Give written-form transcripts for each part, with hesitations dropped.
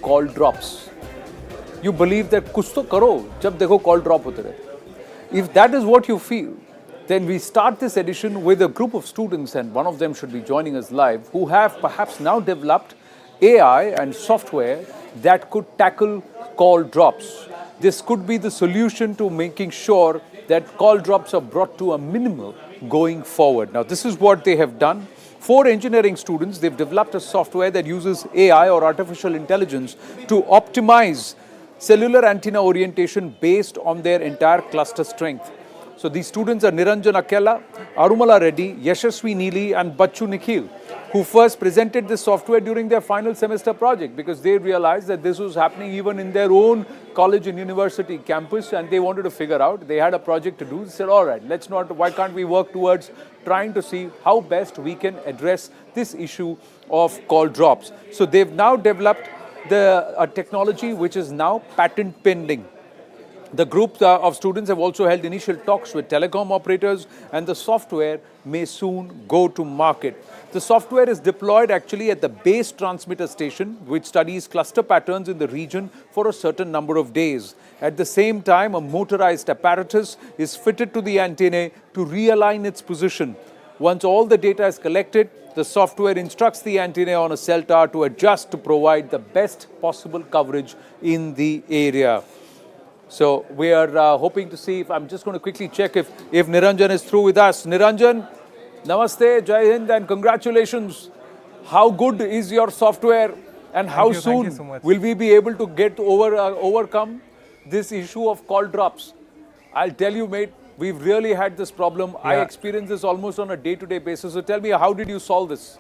call drops. You believe that kuch to karo, jab dekho call drop hote rahe. If that is what you feel, then we start this edition with a group of students, and one of them should be joining us live, who have perhaps now developed AI and software that could tackle call drops. This could be the solution to making sure that call drops are brought to a minimal going forward. Now, this is what they have done. 4 engineering students, they've developed a software that uses AI or artificial intelligence to optimize cellular antenna orientation based on their entire cluster strength. So these students are Niranjan Akela, Arumala Reddy, Yashaswi Neeli and Bachu Nikhil, who first presented this software during their final semester project because they realized that this was happening even in their own college and university campus, and they wanted to figure out, they had a project to do. They said, all right, why can't we work towards trying to see how best we can address this issue of call drops. So they've now developed a technology which is now patent pending. The group of students have also held initial talks with telecom operators, and the software may soon go to market. The software is deployed actually at the base transmitter station, which studies cluster patterns in the region for a certain number of days. At the same time, a motorized apparatus is fitted to the antenna to realign its position. Once all the data is collected, the software instructs the antenna on a cell tower to adjust to provide the best possible coverage in the area. So we are hoping to see if, I'm just going to quickly check if Niranjan is through with us. Niranjan, namaste, Jai Hind, and congratulations. How good is your software, and how soon will we be able to get overcome this issue of call drops? I'll tell you, mate, we've really had this problem. Yeah. I experience this almost on a day-to-day basis. So tell me, how did you solve this?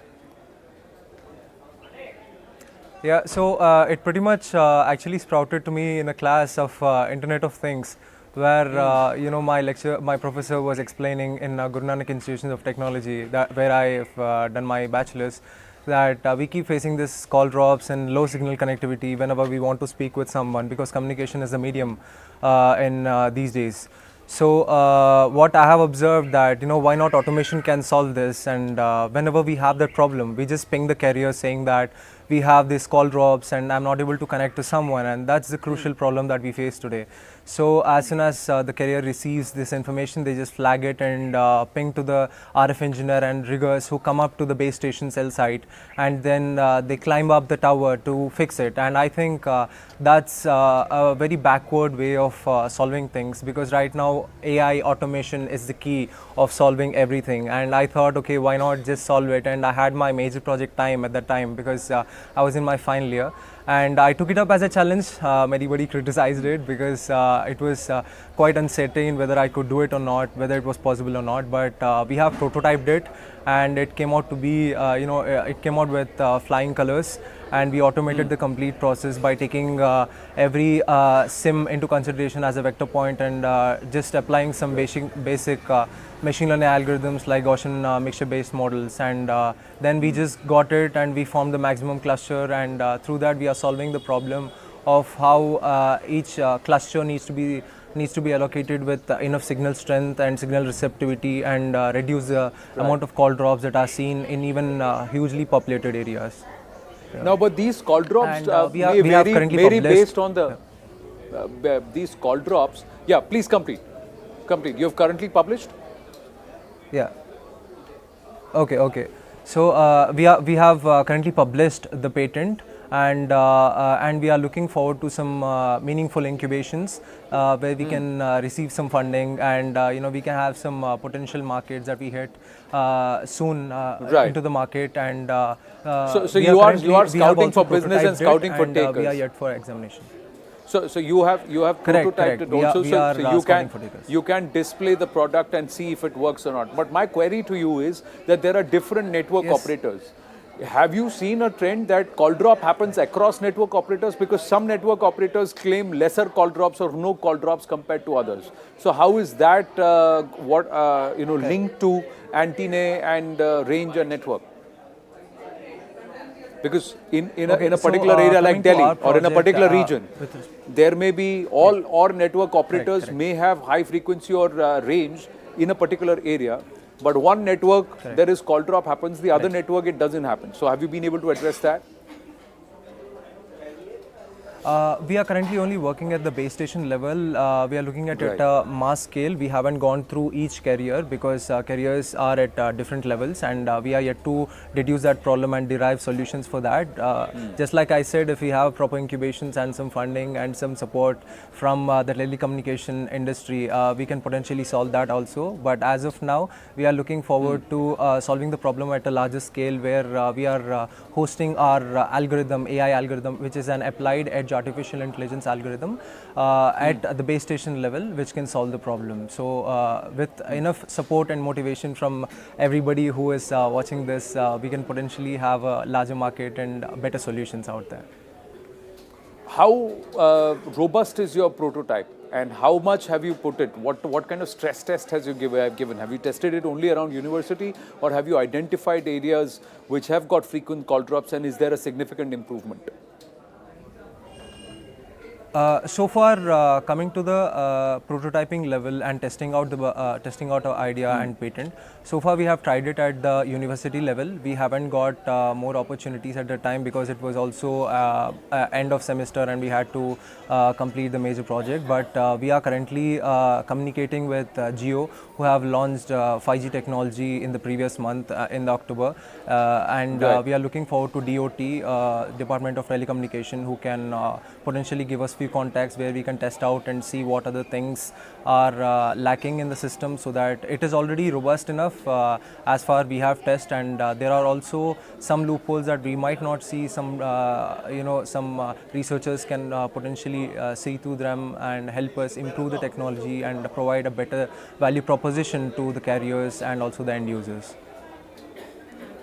Yeah, so it pretty much actually sprouted to me in a class of Internet of Things, where you know, my professor was explaining in Guru Nanak Institution of Technology, where I've done my bachelor's, that we keep facing this call drops and low signal connectivity whenever we want to speak with someone, because communication is a medium in these days. So what I have observed that, you know, why not automation can solve this, and whenever we have that problem, we just ping the carrier saying that we have this call drops and I'm not able to connect to someone, and that's the crucial problem that we face today. So as soon as the carrier receives this information, they just flag it and ping to the RF engineer and riggers who come up to the base station cell site, and then they climb up the tower to fix it. And I think that's a very backward way of solving things, because right now AI automation is the key of solving everything. And I thought, okay, why not just solve it? And I had my major project time at that time, because I was in my final year, and I took it up as a challenge. Everybody criticized it because it was quite uncertain whether I could do it or not, whether it was possible or not. But we have prototyped it, and it came out to be, it came out with flying colors, and we automated the complete process by taking every SIM into consideration as a vector point, and just applying some basic machine learning algorithms like Gaussian mixture-based models, and then we just got it and we formed the maximum cluster, and through that we are solving the problem of how each cluster needs to be allocated with enough signal strength and signal receptivity, and reduce the amount of call drops that are seen in even hugely populated areas. Yeah. Now, but these call drops may vary based on the these call drops. Yeah, please complete. You have currently published. Yeah. Okay. So we have currently published the patent, and we are looking forward to some meaningful incubations where we can receive some funding, and we can have some potential markets that we hit soon into the market. And so you are scouting for business and scouting for takers. We are yet for examination. So you have prototyped it also, so you can display the product and see if it works or not. But my query to you is that there are different network operators. Have you seen a trend that call drop happens across network operators? Because some network operators claim lesser call drops or no call drops compared to others. So how is that linked to antenna and range and network? Because in a particular area like Delhi or in a particular region, there may be all network operators may have high frequency or range in a particular area, but one network there is call drop happens, the other network it doesn't happen. So have you been able to address that? We are currently only working at the base station level. We are looking at it mass scale. We haven't gone through each carrier because carriers are at different levels, and we are yet to deduce that problem and derive solutions for that. Just like I said, if we have proper incubations and some funding and some support from the telecommunication industry, we can potentially solve that also. But as of now, we are looking forward to solving the problem at a larger scale, where we are hosting our algorithm, AI algorithm, which is an applied edge artificial intelligence algorithm at the base station level, which can solve the problem. So with enough support and motivation from everybody who is watching this, we can potentially have a larger market and better solutions out there. How robust is your prototype, and how much have you put it? What kind of stress test has you given? Have you tested it only around university, or have you identified areas which have got frequent call drops, and is there a significant improvement? So far, coming to the prototyping level and testing out our idea and patent, so far we have tried it at the university level. We haven't got more opportunities at the time because it was also end of semester and we had to complete the major project. But we are currently communicating with Jio, who have launched 5G technology in the previous month in the October, and we are looking forward to DOT, Department of Telecommunication, who can potentially give us few contacts where we can test out and see what other things are lacking in the system, so that it is already robust enough as far we have tested, and there are also some loopholes that we might not see. Some some researchers can potentially see through them and help us improve the technology and provide a better value proposition to the carriers and also the end users.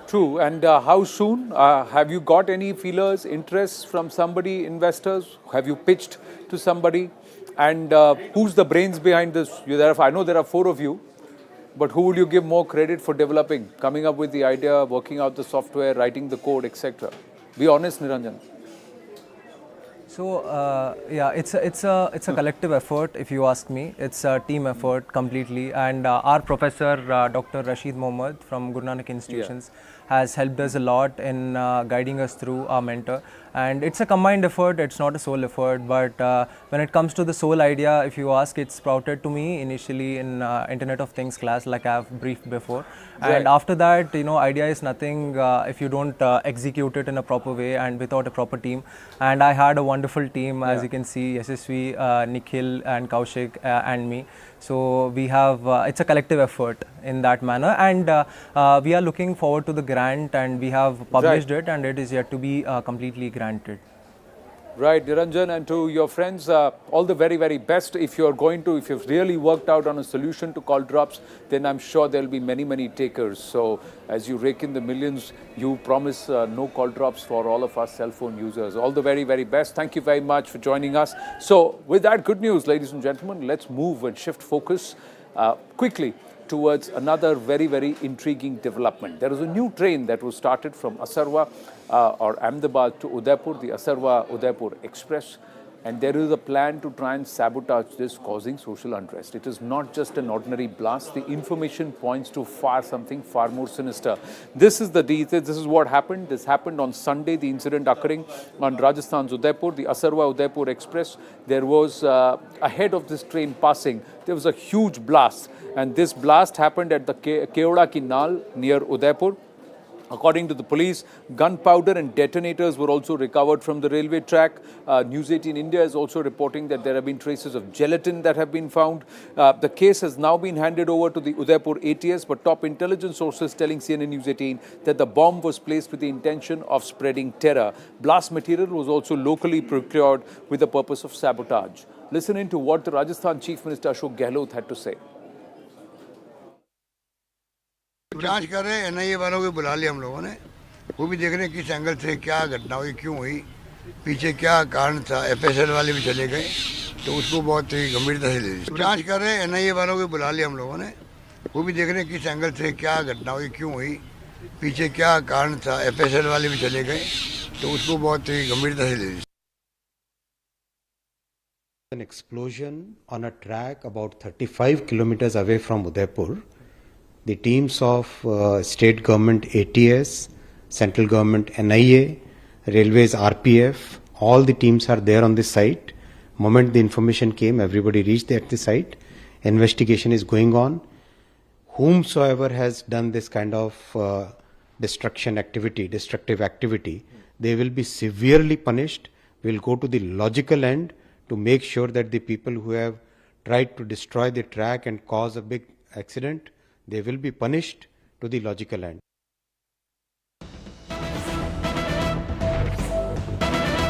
True. And how soon? Have you got any feelers, interest from somebody, investors? Have you pitched to somebody? And who's the brains behind this? I know there are 4 of you, but who would you give more credit for developing, coming up with the idea, working out the software, writing the code, etc.? Be honest, Niranjan. So yeah, it's a collective effort. If you ask me, it's a team effort completely. And our professor, Dr. Rashid Mohammed from Guru Nanak Institutions, has helped us a lot in guiding us through, our mentor. And it's a combined effort. It's not a sole effort. But when it comes to the sole idea, if you ask, it sprouted to me initially in Internet of Things class, like I have briefed before. And after that, idea is nothing if you don't execute it in a proper way and without a proper team. And I had a wonderful team, as you can see, SSV, Nikhil and Kaushik and me. So we have, it's a collective effort in that manner, and we are looking forward to the grant, and we have published it, and it is yet to be completely granted. Right, Niranjan, and to your friends, all the very, very best. If you've really worked out on a solution to call drops, then I'm sure there'll be many, many takers. So as you rake in the millions, you promise no call drops for all of us cell phone users. All the very, very best. Thank you very much for joining us. So with that good news, ladies and gentlemen, let's move and shift focus quickly towards another very, very intriguing development. There is a new train that was started from Asarwar or Ahmedabad to Udaipur, the Asarwar-Udaipur Express. And there is a plan to try and sabotage this, causing social unrest. It is not just an ordinary blast. The information points to something far more sinister. This is the detail. This is what happened. This happened on Sunday, the incident occurring on Rajasthan's Udaipur, the Asarwar-Udaipur Express. There was, ahead of this train passing, there was a huge blast. And this blast happened at the Keoda Ki Naal near Udaipur. According to the police, gunpowder and detonators were also recovered from the railway track. News18 India is also reporting that there have been traces of gelatin that have been found. The case has now been handed over to the Udaipur ATS, but top intelligence sources telling CNN News18 that the bomb was placed with the intention of spreading terror. Blast material was also locally procured with the purpose of sabotage. Listen in to what the Rajasthan Chief Minister Ashok Gehlot had to say. जांच कर रहे हैं, NIA वालों को बुला लिया हम लोगों ने, वो भी देख रहे हैं किस एंगल से क्या घटना हुई, क्यों हुई, पीछे क्या कारण था। एफएसएल वाले भी चले गए, तो उसको बहुत ही गंभीरता से ले ली। जांच कर रहे हैं, एनआईए वालों को बुला लिया हम लोगों ने, वो भी देख रहे हैं किस एंगल से क्या घटना हुई, क्यों हुई, पीछे क्या कारण था। एफएसएल वाले भी चले गए, तो उसको बहुत ही गंभीरता से ले ली। An explosion on a track about 35 kilometers away from Udaipur. The teams of state government ATS, central government NIA, railways RPF, all the teams are there on the site. Moment the information came, everybody reached at the site. Investigation is going on. Whomsoever has done this kind of destructive activity, they will be severely punished. We'll go to the logical end to make sure that the people who have tried to destroy the track and cause a big accident, they will be punished to the logical end.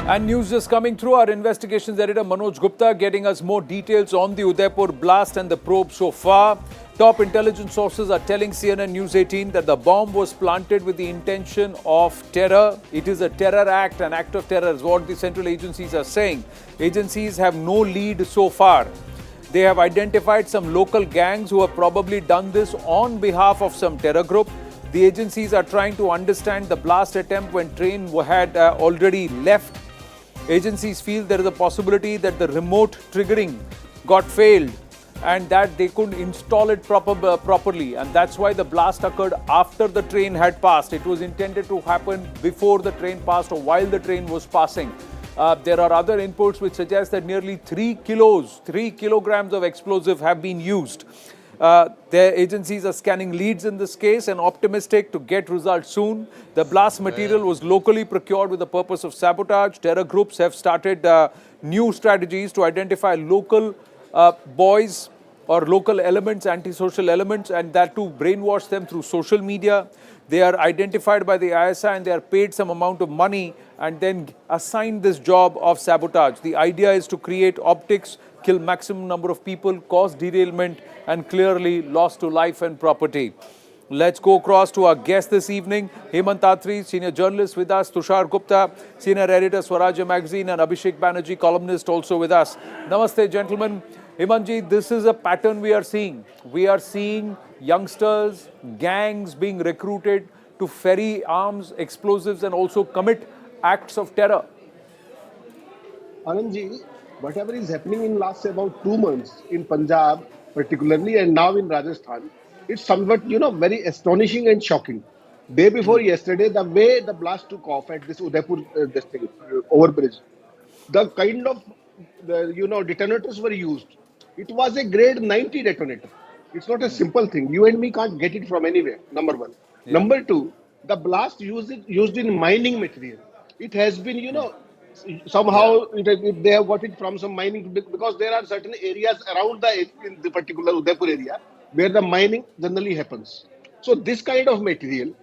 And news just coming through, our investigations editor Manoj Gupta getting us more details on the Udaipur blast and the probe so far. Top intelligence sources are telling CNN News 18 that the bomb was planted with the intention of terror. It is a terror act, an act of terror is what the central agencies are saying. Agencies have no lead so far. They have identified some local gangs who have probably done this on behalf of some terror group. The agencies are trying to understand the blast attempt when train had already left. Agencies feel there is a possibility that the remote triggering got failed and that they couldn't install it properly, and that's why the blast occurred after the train had passed. It was intended to happen before the train passed or while the train was passing. There are other inputs which suggest that nearly 3 kilograms of explosive have been used. Their agencies are scanning leads in this case and optimistic to get results soon. The blast material was locally procured with the purpose of sabotage. Terror groups have started new strategies to identify local boys or local elements, antisocial elements, and that to brainwash them through social media. They are identified by the ISI and they are paid some amount of money and then assigned this job of sabotage. The idea is to create optics, kill maximum number of people, cause derailment, and clearly loss to life and property. Let's go across to our guest this evening, Hemant Atri, senior journalist with us, Tushar Gupta, senior editor, Swarajya magazine, and Abhishek Banerjee, columnist, also with us. Namaste, gentlemen. Hemantji, this is a pattern we are seeing. We are seeing youngsters, gangs being recruited to ferry arms, explosives, and also commit acts of terror. Anandji, whatever is happening in last about 2 months in Punjab particularly and now in Rajasthan, it's somewhat, very astonishing and shocking. Day before yesterday, the way the blast took off at this Udaipur overbridge, the kind of, detonators were used. It was a grade 90 detonator. It's not a simple thing. You and me can't get it from anywhere, number one. Yeah. Number two, the blast used in mining material. It has been, somehow they have got it from some mining because there are certain areas around in the particular Udaipur area where the mining generally happens. So this kind of material,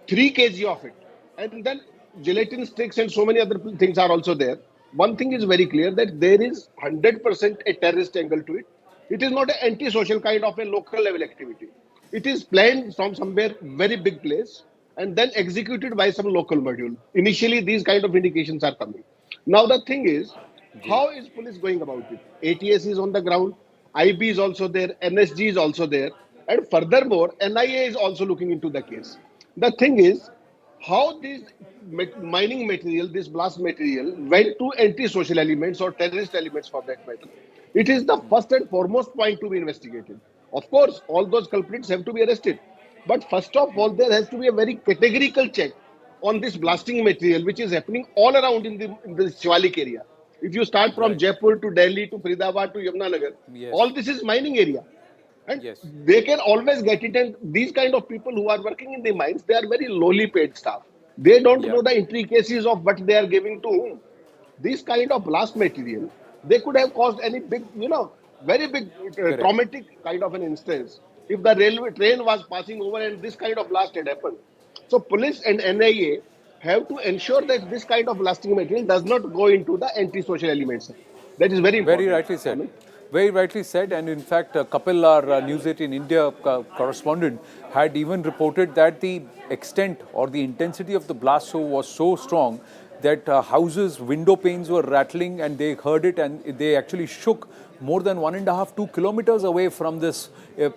3 kg of it, and then gelatin sticks and so many other things are also there. One thing is very clear that there is 100% a terrorist angle to it. It is not an anti-social kind of a local level activity. It is planned from somewhere very big place and then executed by some local module. Initially, these kind of indications are coming. Now the thing is, how is police going about it? ATS is on the ground, IB is also there, NSG is also there, and furthermore, NIA is also looking into the case. The thing is, how this mining material, this blast material, went to anti-social elements or terrorist elements for that matter. It is the first and foremost point to be investigated. Of course, all those culprits have to be arrested. But first of all, there has to be a very categorical check on this blasting material, which is happening all around in the Shivalik area. If you start from Jaipur to Delhi to Faridabad to Yamunanagar, all this is mining area. And they can always get it. And these kind of people who are working in the mines, they are very lowly paid staff. They don't know the intricacies of what they are giving to whom. This kind of blast material, they could have caused any big, very big traumatic kind of an instance if the railway train was passing over and this kind of blast had happened. So police and NIA have to ensure that this kind of blasting material does not go into the anti-social elements. That is very important. Very rightly said. Very rightly said. And in fact, Kapil, our News 18 India correspondent, had even reported that the extent or the intensity of the blast was so strong that houses, window panes were rattling and they heard it and they actually shook more than 1.5-2 kilometers away from this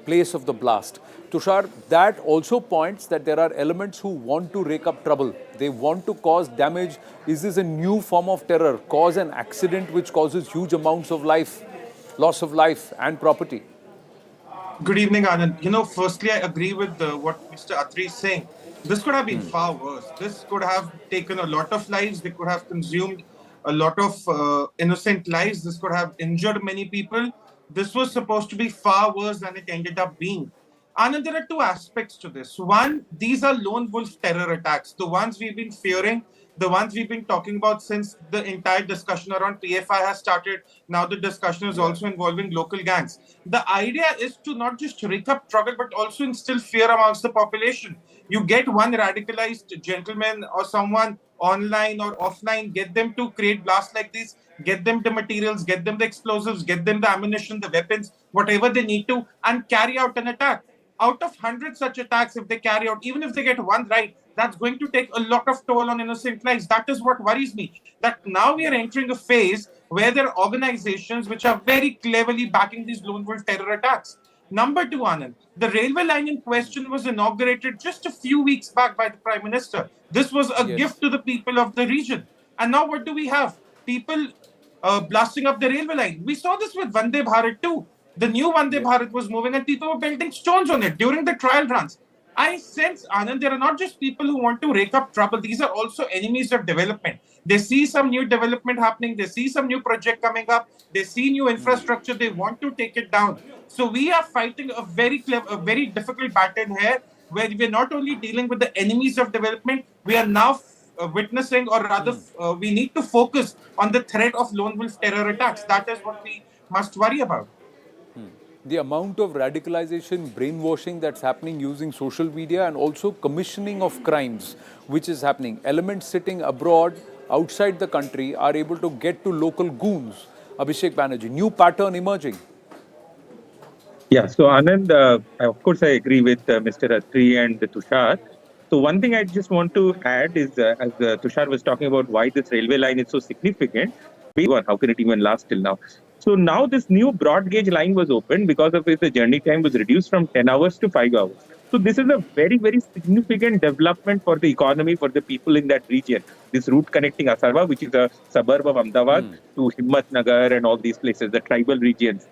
place of the blast. Tushar, that also points that there are elements who want to rake up trouble. They want to cause damage. Is this a new form of terror? Cause an accident which causes huge amounts of loss of life and property. Good evening, Anand. Firstly, I agree with what Mr. Atri is saying. This could have been far worse. This could have taken a lot of lives. They could have consumed a lot of innocent lives. This could have injured many people. This was supposed to be far worse than it ended up being. Anand, there are two aspects to this. One, these are lone wolf terror attacks, the ones we've been fearing, the ones we've been talking about since the entire discussion around PFI has started. Now the discussion is also involving local gangs. The idea is to not just rake up trouble, but also instill fear amongst the population. You get one radicalized gentleman or someone online or offline, get them to create blasts like this, get them the materials, get them the explosives, get them the ammunition, the weapons, whatever they need to, and carry out an attack. Out of 100 such attacks, if they carry out, even if they get one right, that's going to take a lot of toll on innocent lives. That is what worries me. That now we are entering a phase where there are organizations which are very cleverly backing these lone wolf terror attacks. Number two, Anand, the railway line in question was inaugurated just a few weeks back by the Prime Minister. This was a Yes. gift to the people of the region. And now what do we have? People blasting up the railway line. We saw this with Vande Bharat too. The new Vande Bharat was moving and people were building stones on it during the trial runs. I sense, Anand, there are not just people who want to rake up trouble. These are also enemies of development. They see some new development happening. They see some new project coming up. They see new infrastructure. They want to take it down. So we are fighting a very difficult battle here, where we're not only dealing with the enemies of development, we are now witnessing, or rather, we need to focus on the threat of lone wolf terror attacks. That is what we must worry about. The amount of radicalization, brainwashing that's happening using social media, and also commissioning of crimes, which is happening. Elements sitting abroad, outside the country, are able to get to local goons. Abhishek Banerjee, new pattern emerging. Yeah, so Anand, of course, I agree with Mr. Atri and Tushar. So one thing I just want to add is, as Tushar was talking about why this railway line is so significant, how can it even last till now? So now this new broad gauge line was opened, because of which the journey time was reduced from 10 hours to 5 hours. So this is a very, very significant development for the economy, for the people in that region. This route connecting Asarwar, which is a suburb of Ahmedabad, to Himmatnagar and all these places, the tribal regions.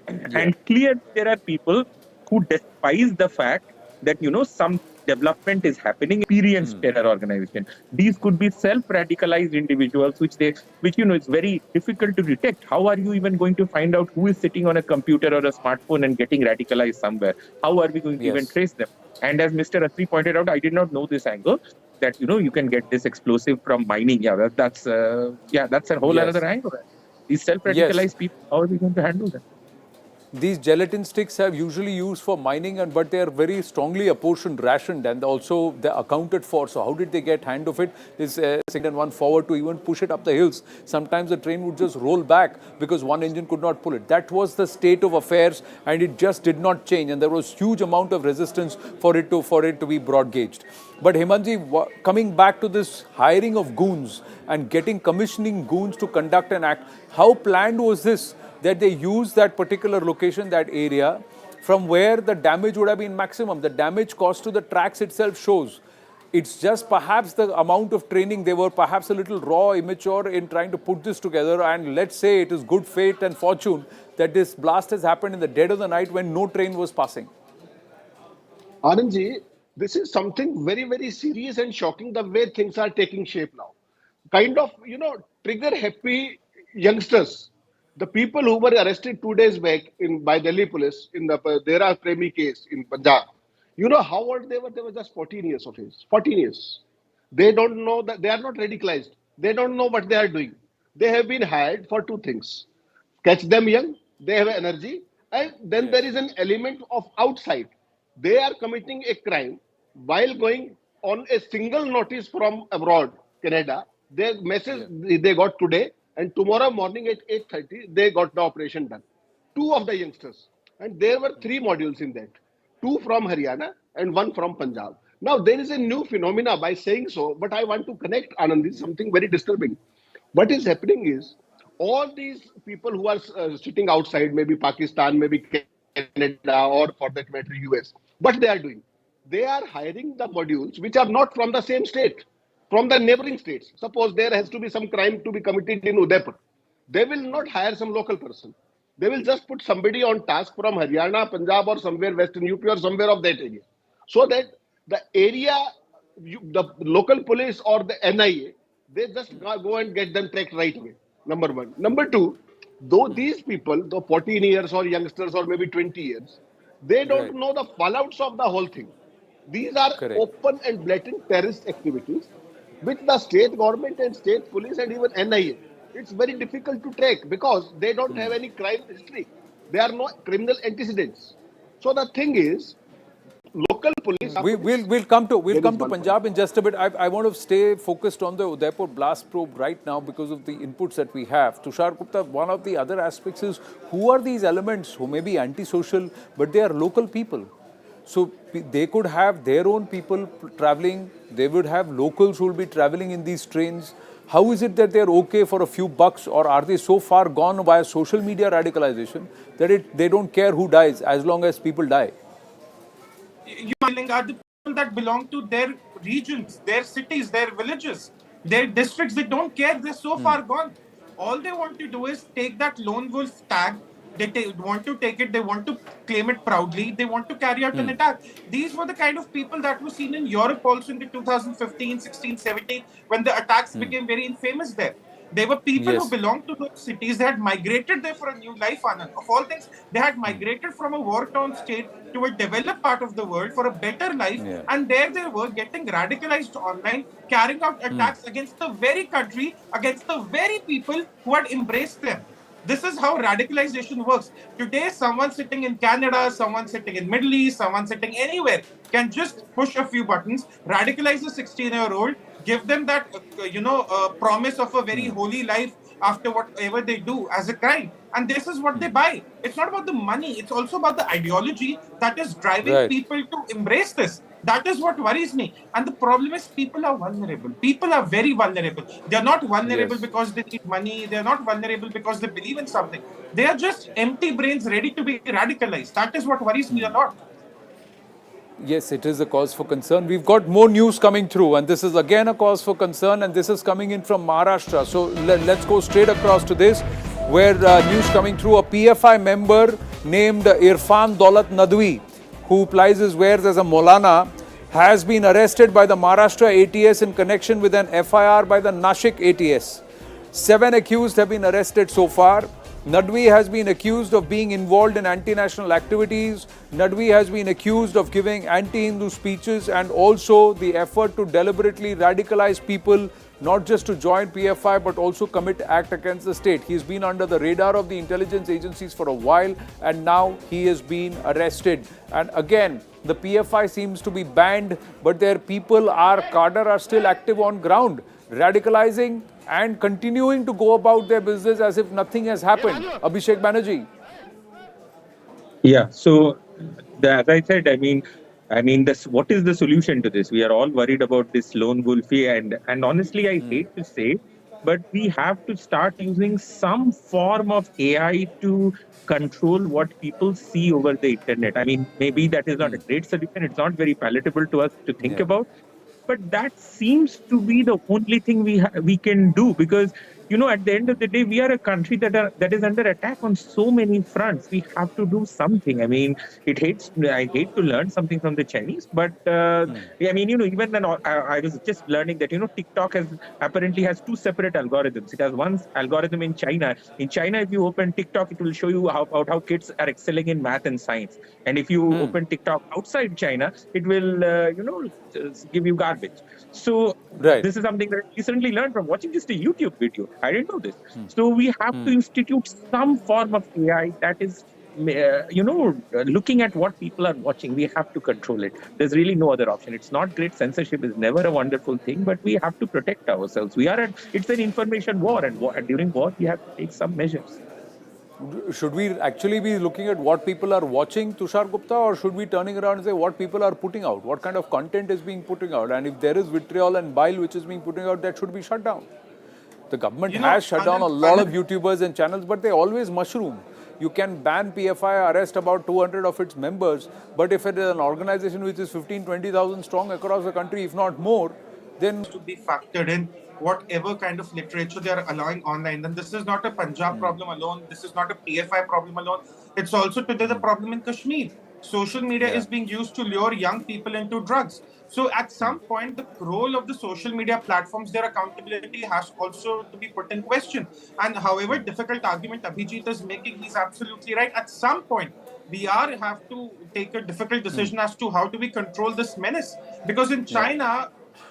And clearly there are people who despise the fact that, some development is happening. Experienced terror organization. These could be self-radicalized individuals, which it's very difficult to detect. How are you even going to find out who is sitting on a computer or a smartphone and getting radicalized somewhere? How are we going to even trace them? And as Mr. Atri pointed out, I did not know this angle, that, you can get this explosive from mining. Yeah, that's a whole other angle. These self-radicalized people, how are we going to handle them? These gelatin sticks have usually used for mining, but they are very strongly apportioned, rationed, and also they're accounted for. So how did they get hand of it? This second one forward to even push it up the hills. Sometimes the train would just roll back because one engine could not pull it. That was the state of affairs, and it just did not change. And there was huge amount of resistance for it to be broad gauged. But Hemantji, coming back to this hiring of goons and commissioning goons to conduct an act, how planned was this? That they use that particular location, that area, from where the damage would have been maximum. The damage caused to the tracks itself shows. It's just perhaps the amount of training. They were perhaps a little raw, immature in trying to put this together. And let's say it is good fate and fortune that this blast has happened in the dead of the night when no train was passing. Anandji, this is something very, very serious and shocking, the way things are taking shape now. Kind of, trigger happy youngsters. The people who were arrested 2 days back by Delhi police in the Dera Premi case in Punjab, how old they were? They were just 14 years of age. 14 years. They don't know that they are not radicalized. They don't know what they are doing. They have been hired for two things: catch them young, they have energy, and then there is an element of outside. They are committing a crime while going on a single notice from abroad, Canada. Their message they got today, and tomorrow morning at 8:30, they got the operation done. Two of the youngsters. And there were 3 modules in that. 2 from Haryana and 1 from Punjab. Now, there is a new phenomena by saying so, but I want to connect, Anand, this is something very disturbing. What is happening is, all these people who are sitting outside, maybe Pakistan, maybe Canada, or for that matter, US, what they are doing? They are hiring the modules which are not from the same state, from the neighboring states. Suppose there has to be some crime to be committed in Udaipur. They will not hire some local person. They will just put somebody on task from Haryana, Punjab, or somewhere Western UP or somewhere of that area. So that the local police or the NIA, they will not have to spend 1 crore to 2 crore to hire somebody from that area. So that the area, the local police or the NIA, will not have to spend 1 crore to 2 crore to hire somebody from that area. So that the area, the local police or the NIA, will not have to spend 1 crore to 2 crore to hire somebody from that area. So that the area, the local police or the NIA They just go and get them tracked right away. Number one. Number two, though these people, though 14 years or youngsters or maybe 20 years, they don't Right. know the fallouts of the whole thing. These are Correct. open and blatant terrorist activities which the state government and state police and even NIA, it's very difficult to track because they don't have any crime history. There are no criminal antecedents. So the thing is, local police We, after we'll this, we'll come to there is one point. Punjab in just a bit. I want to stay focused on the Udaipur blast probe right now because of the inputs that we have. Tushar Gupta, one of the other aspects is who are these elements who may be antisocial, but they are local people. So they could have their own people traveling. They would have locals who will be traveling in these trains. How is it that they're okay for a few bucks, or are they so far gone by social media radicalization that they don't care who dies as long as people die? You are the people that belong to their regions, their cities, their villages, their districts. They don't care. They're so far gone. All they want to do is take that lone wolf tag. They want to take it. They want to claim it proudly. They want to carry out an attack. These were the kind of people that were seen in Europe also in the 2015, 16, 17, when the attacks became very infamous there. They were people who Yes. belonged to those cities. They had migrated there for a new life, Anand. Of all things, they had migrated from a war-torn state to a developed part of the world for a better life. Yeah. And there they were getting radicalized online, carrying out attacks against the very country, against the very people who had embraced them. This is how radicalization works. Today, someone sitting in Canada, someone sitting in Middle East, someone sitting anywhere can just push a few buttons, radicalize a 16-year-old, give them that, promise of a very holy life after whatever they do as a crime. And this is what they buy. It's not about the money. It's also about the ideology that is driving Right. people to embrace this. That is what worries me. And the problem is people are vulnerable. People are very vulnerable. They're not vulnerable Yes. because they need money. They're not vulnerable because they believe in something. They are just empty brains ready to be radicalized. That is what worries me a lot. Yes, it is a cause for concern. We've got more news coming through, and this is again a cause for concern, and this is coming in from Maharashtra. So let's go straight across to this, where news coming through. A PFI member named Irfan Daulat Nadwi, who plies his wares as a Maulana, has been arrested by the Maharashtra ATS in connection with an FIR by the Nashik ATS. 7 accused have been arrested so far. Nadwi has been accused of being involved in anti-national activities. Nadwi has been accused of giving anti-Hindu speeches and also the effort to deliberately radicalize people, not just to join PFI but also commit act against the state. He's been under the radar of the intelligence agencies for a while, and now he has been arrested. And again, the PFI seems to be banned, but their people, our cadre, are still active on ground, radicalizing and continuing to go about their business as if nothing has happened. Abhishek Banerjee. Yeah. So, as I said, this. What is the solution to this? We are all worried about this lone wolfie, and honestly, I hate to say, but we have to start using some form of AI to control what people see over the internet. I mean, maybe that is not a great solution. It's not very palatable to us to think about. But that seems to be the only thing we can do, because at the end of the day, we are a country that is under attack on so many fronts. We have to do something. I mean, I hate to learn something from the Chinese, but even then, I was just learning that TikTok apparently has 2 separate algorithms. It has one algorithm in China. In China, if you open TikTok, it will show you how kids are excelling in math and science. And if you open TikTok outside China, it will give you garbage. So Right. this is something that I recently learned from watching just a YouTube video. I didn't know this. So we have to institute some form of AI that is, looking at what people are watching. We have to control it. There's really no other option. It's not great. Censorship is never a wonderful thing, but we have to protect ourselves. It's an information war, and during war, we have to take some measures. Should we actually be looking at what people are watching, Tushar Gupta, or should we turning around and say what people are putting out? What kind of content is being putting out? And if there is vitriol and bile which is being putting out, that should be shut down. The government has shut down a lot of YouTubers and channels, but they always mushroom. You can ban PFI, arrest about 200 of its members, but if it is an organization which is 15-20,000 strong across the country, if not more, then to be factored in whatever kind of literature they are allowing online. Then this is not a Punjab problem alone. This is not a PFI problem alone. It's also today the problem in Kashmir. Social media is being used to lure young people into drugs. So at some point, the role of the social media platforms, their accountability has also to be put in question. And however difficult argument Abhijit is making, he's absolutely right. At some point, we have to take a difficult decision as to how do we control this menace. Because in China,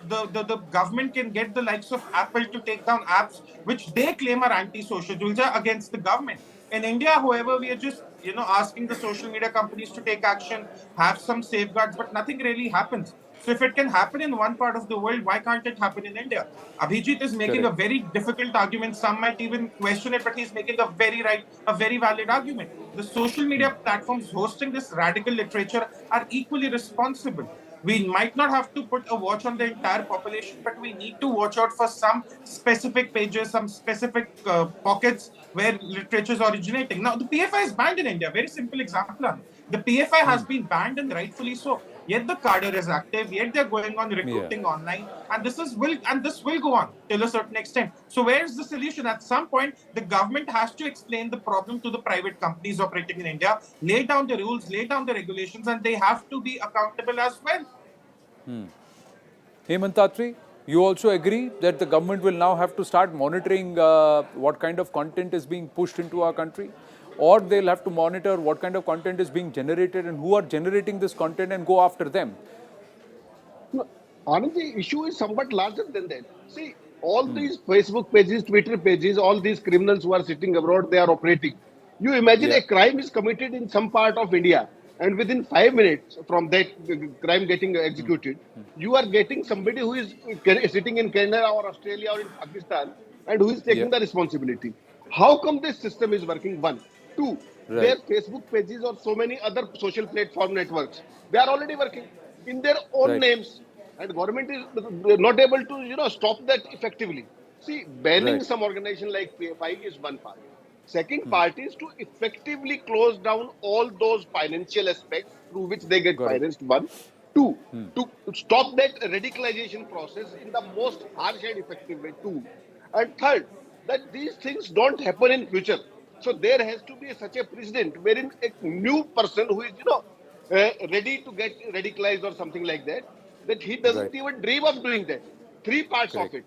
the government can get the likes of Apple to take down apps which they claim are anti-social, which are against the government. In India, however, we are just asking the social media companies to take action, have some safeguards, but nothing really happens. So if it can happen in one part of the world, why can't it happen in India? Abhijit is making a very difficult argument. Some might even question it, but he's making a very valid argument. The social media platforms hosting this radical literature are equally responsible. We might not have to put a watch on the entire population, but we need to watch out for some specific pages, some specific pockets where literature is originating. Now, the PFI is banned in India. Very simple example. The PFI has been banned, and rightfully so. Yet the cadre is active. Yet they're going on recruiting online, and this will go on till a certain extent. So where's the solution? At some point, the government has to explain the problem to the private companies operating in India, lay down the rules, lay down the regulations, and they have to be accountable as well. Hemantatri, you also agree that the government will now have to start monitoring what kind of content is being pushed into our country? Or they'll have to monitor what kind of content is being generated and who are generating this content and go after them? No, Anand, the issue is somewhat larger than that. See, all these Facebook pages, Twitter pages, all these criminals who are sitting abroad, they are operating. You imagine a crime is committed in some part of India, and within 5 minutes from that crime getting executed, you are getting somebody who is sitting in Canada or Australia or in Pakistan and who is taking the responsibility. How come this system is working? One. Two, their Facebook pages or so many other social platform networks, they are already working in their own names, and government is not able to stop that effectively. See, banning some organization like PFI is one part. Second part is to effectively close down all those financial aspects through which they get financed. One. Two, to stop that radicalization process in the most harsh and effective way. Two. And third, that these things don't happen in future. So there has to be such a precedent wherein a new person who is, ready to get radicalized or something like that, that he doesn't even dream of doing that. Three parts of it.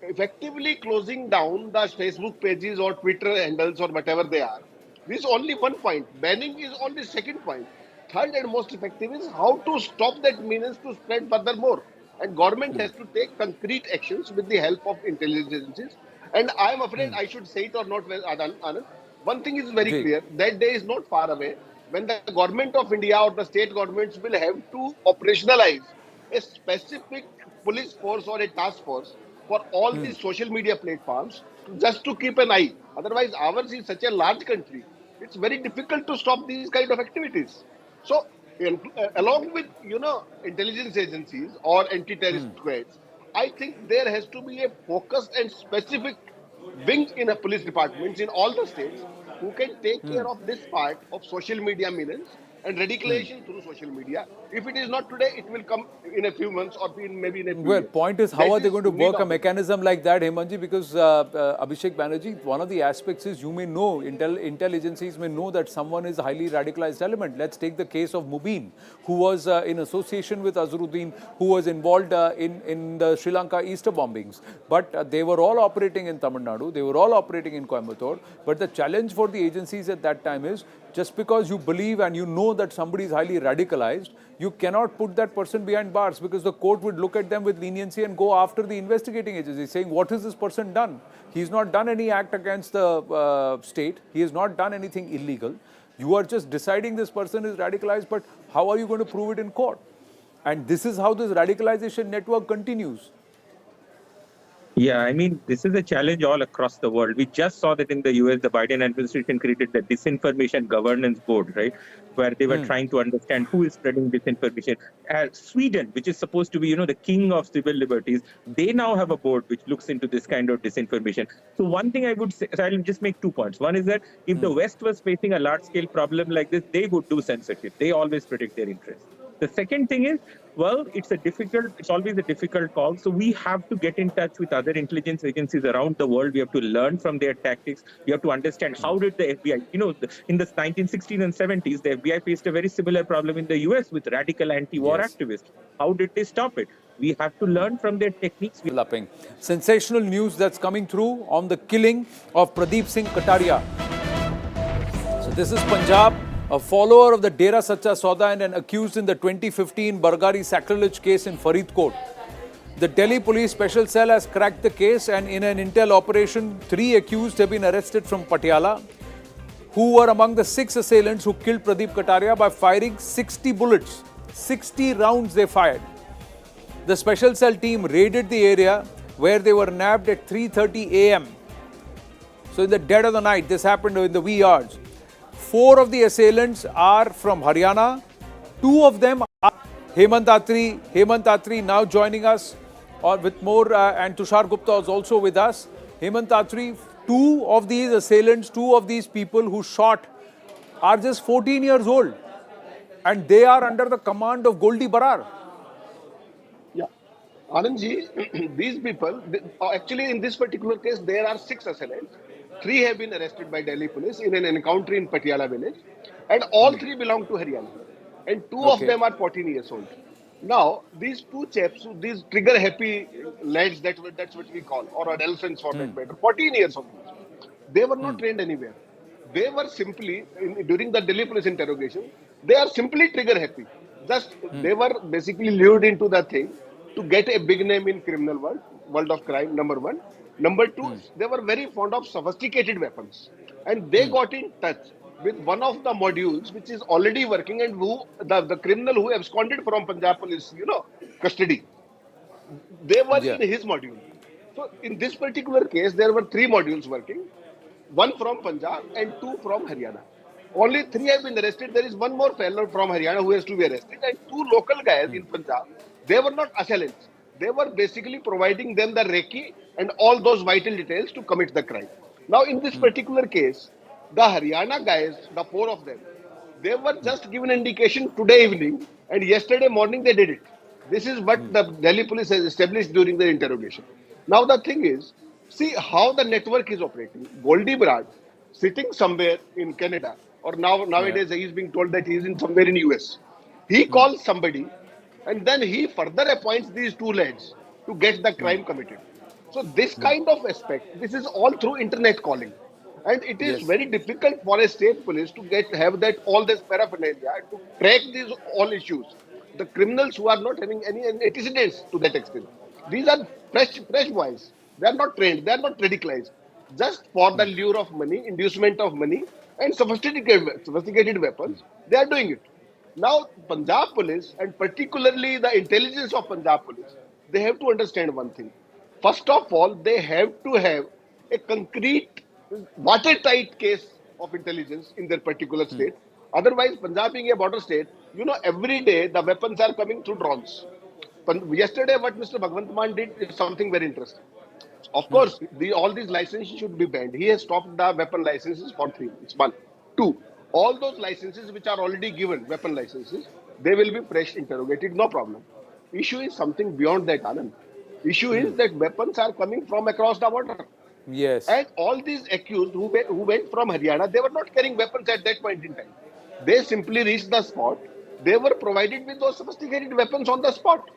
Effectively closing down the Facebook pages or Twitter handles or whatever they are. This is only one point. Banning is only second point. Third and most effective is how to stop that menace to spread furthermore. And government has to take concrete actions with the help of intelligence agencies. And I am afraid I should say it or not, Anand. One thing is very clear, that day is not far away when the government of India or the state governments will have to operationalize a specific police force or a task force for all these social media platforms just to keep an eye. Otherwise, ours is such a large country. It's very difficult to stop these kind of activities. So, along with, intelligence agencies or anti-terrorist squads, I think there has to be a focused and specific wing in a police departments in all the states who can take care of this part of social media menace and radicalization through social media. If it is not today, it will come in a few months or maybe in a few years. Point is, how are they going to work a mechanism like that, Hemanji? Because Abhishek Banerjee, one of the aspects is you may know, intel agencies may know that someone is a highly radicalized element. Let's take the case of Mubin, who was in association with Azharuddin, who was involved in the Sri Lanka Easter bombings. But they were all operating in Tamil Nadu, they were all operating in Coimbatore. But the challenge for the agencies at that time is, just because you believe and you know that somebody is highly radicalized, you cannot put that person behind bars, because the court would look at them with leniency and go after the investigating agency, saying, what has this person done? He's not done any act against the state. He has not done anything illegal. You are just deciding this person is radicalized, but how are you going to prove it in court? And this is how this radicalization network continues. Yeah, I mean, this is a challenge all across the world. We just saw that in the US, the Biden administration created the Disinformation Governance Board, right? Where they were trying to understand who is spreading disinformation. Sweden, which is supposed to be, the king of civil liberties, they now have a board which looks into this kind of disinformation. So one thing I would say, so I'll just make 2 points. One is that if the West was facing a large-scale problem like this, they would do censorship. They always protect their interests. The second thing is, well, it's always a difficult call. So we have to get in touch with other intelligence agencies around the world. We have to learn from their tactics. We have to understand how did the FBI, in the 1960s and 70s, the FBI faced a very similar problem in the US with radical anti-war Yes. activists. How did they stop it? We have to learn from their techniques. Developing. Sensational news that's coming through on the killing of Pradeep Singh Kataria. So this is Punjab, a follower of the Dera Sacha Sauda and an accused in the 2015 Bargari sacrilege case in Faridkot. The Delhi Police Special Cell has cracked the case, and in an intel operation, 3 accused have been arrested from Patiala, who were among the 6 assailants who killed Pradeep Kataria by firing 60 bullets. 60 rounds they fired. The Special Cell team raided the area where they were nabbed at 3:30 a.m. So in the dead of the night, this happened in the wee hours. 4 of the assailants are from Haryana. 2 of them are Hemant Atri now joining us with more, and Tushar Gupta is also with us. Hemant Atri, 2 of these assailants, 2 of these people who shot are just 14 years old, and they are under the command of Goldi Barar. Yeah. Anandji, these people, actually in this particular case, there are 6 assailants. 3 have been arrested by Delhi police in an encounter in Patiala village, and all 3 belong to Haryana, and 2 of them are 14 years old. Now, these 2 chaps, these trigger-happy lads, that's what we call, or adolescents for that matter, 14 years of age, they were not trained anywhere. They were simply, during the Delhi police interrogation, they are simply trigger-happy. Just, they were basically lured into the thing to get a big name in criminal world of crime, number 1. Number 2, they were very fond of sophisticated weapons, and they got in touch with one of the modules which is already working, and who the criminal who absconded from Punjab police, custody, they were in his module. So in this particular case, there were 3 modules working, 1 from Punjab and 2 from Haryana. Only 3 have been arrested. There is 1 more fellow from Haryana who has to be arrested, and 2 local guys in Punjab. They were not assailants. They were basically providing them the recce and all those vital details to commit the crime. Now, in this particular case, the Haryana guys, the 4 of them, they were just given indication today evening, and yesterday morning they did it. This is what the Delhi police has established during the interrogation. Now, the thing is, see how the network is operating. Goldi Barar, sitting somewhere in Canada, or nowadays he is being told that he is in somewhere in US. He calls somebody, and then he further appoints these 2 lads to get the crime committed. So this kind of aspect, this is all through internet calling. And it is very difficult for a state police to have all this paraphernalia to track these all issues. The criminals who are not having any antecedents to that extent. These are fresh boys. They are not trained. They are not radicalized. Just for the lure of money, inducement of money, and sophisticated weapons, they are doing it. Now, Punjab police, and particularly the intelligence of Punjab police, they have to understand one thing. First of all, they have to have a concrete, watertight case of intelligence in their particular state. Otherwise, Punjab being a border state, every day the weapons are coming through drones. Yesterday, what Mr. Bhagwant Mann did is something very interesting. Of course, all these licenses should be banned. He has stopped the weapon licenses for 3. It's 1. 2. All those licenses which are already given, weapon licenses, they will be fresh interrogated, no problem. Issue is something beyond that, Anand. Issue is that weapons are coming from across the border. Yes. And all these accused who went from Haryana, they were not carrying weapons at that point in time. They simply reached the spot. They were provided with those sophisticated weapons on the spot.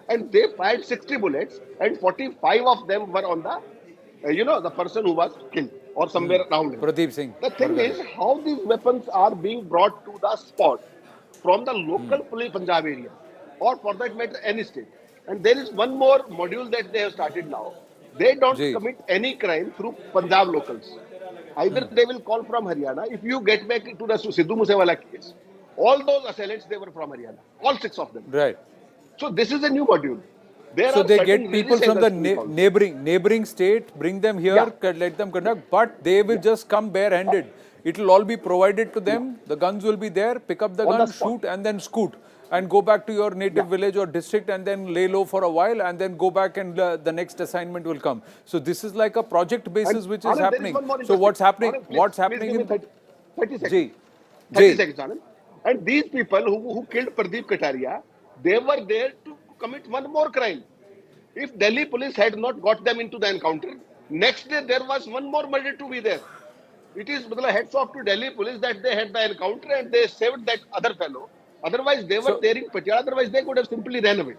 And they fired 60 bullets, and 45 of them were on the person who was killed, or somewhere around him. Pradeep Singh. The thing is, how these weapons are being brought to the spot from the local police Punjab area, or for that matter, any state. And there is one more module that they have started now. They don't commit any crime through Punjab locals. Either they will call from Haryana. If you get back to the Sidhu Moosewala case, all those assailants, they were from Haryana. All 6 of them. Right. So this is a new module. So they get people from the neighboring state, bring them here, let them conduct, but they will just come barehanded. It will all be provided to them. The guns will be there. Pick up the gun, shoot, and then scoot, and go back to your native village or district, and then lay low for a while, and then go back, and the next assignment will come. So this is like a project basis which is happening. So what's happening? What's happening in 30 seconds. Ji. 30 seconds, Anand. And these people who killed Pradeep Kataria, they were there to commit one more crime. If Delhi police had not got them into the encounter, next day there was one more murder to be there. It is heads off to Delhi police that they had the encounter and they saved that other fellow. Otherwise, they were So, there in Patiala. Otherwise, they could have simply ran away.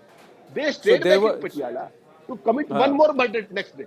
They so stayed they back in were. Patiala to commit one more murder next day.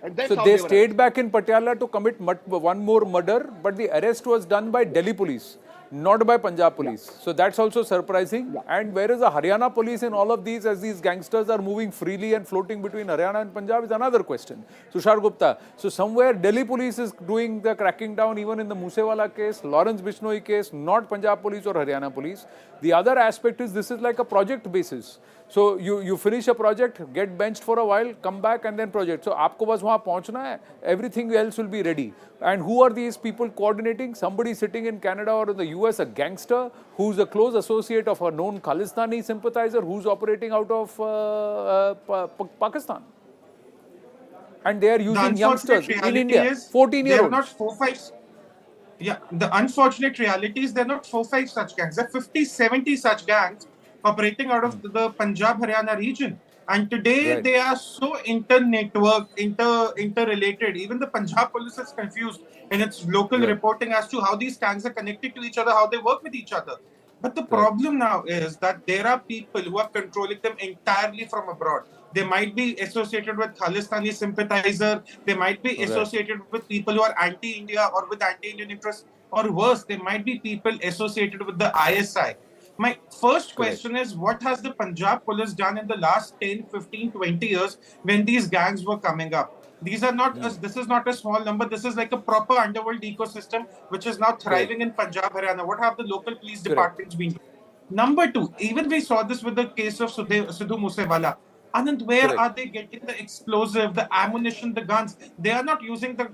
And that's So how they they were stayed arrested. back in Patiala to commit one more murder, but the arrest was done by Delhi police, not by Punjab police. So that's also surprising. Yeah. And where is the Haryana police in all of these, as these gangsters are moving freely and floating between Haryana and Punjab, is another question. Tushar Gupta. So somewhere Delhi police is doing the cracking down even in the Musewala case, Lawrence Bishnoi case, not Punjab police or Haryana police. The other aspect is this is like a project basis. So you finish a project, get benched for a while, come back and then project. So आपको बस वहाँ पहुँचना है, everything else will be ready. And who are these people coordinating? Somebody sitting in Canada or in the US, a gangster who's a close associate of a known Khalistani sympathizer who's operating out of Pakistan. And they are using youngsters in India, 14-year-olds. They're not 4-5. Yeah, the unfortunate reality is they're not 4-5 such gangs. There are 50-70 such gangs operating out of the Punjab-Haryana region. And today they are so inter-networked, interrelated. Even the Punjab police is confused in its local reporting as to how these gangs are connected to each other, how they work with each other. But the problem now is that there are people who are controlling them entirely from abroad. They might be associated with Khalistani sympathizer. They might be associated with people who are anti-India or with anti-Indian interests. Or worse, they might be people associated with the ISI. My first question is, what has the Punjab police done in the last 10, 15, 20 years when these gangs were coming up? These are not, this is not a small number. This is like a proper underworld ecosystem, which is now thriving in Punjab, Haryana. What have the local police departments been doing? Number two, even we saw this with the case of Sidhu Musewala. Anand, where are they getting the explosive, the ammunition, the guns? They are not using the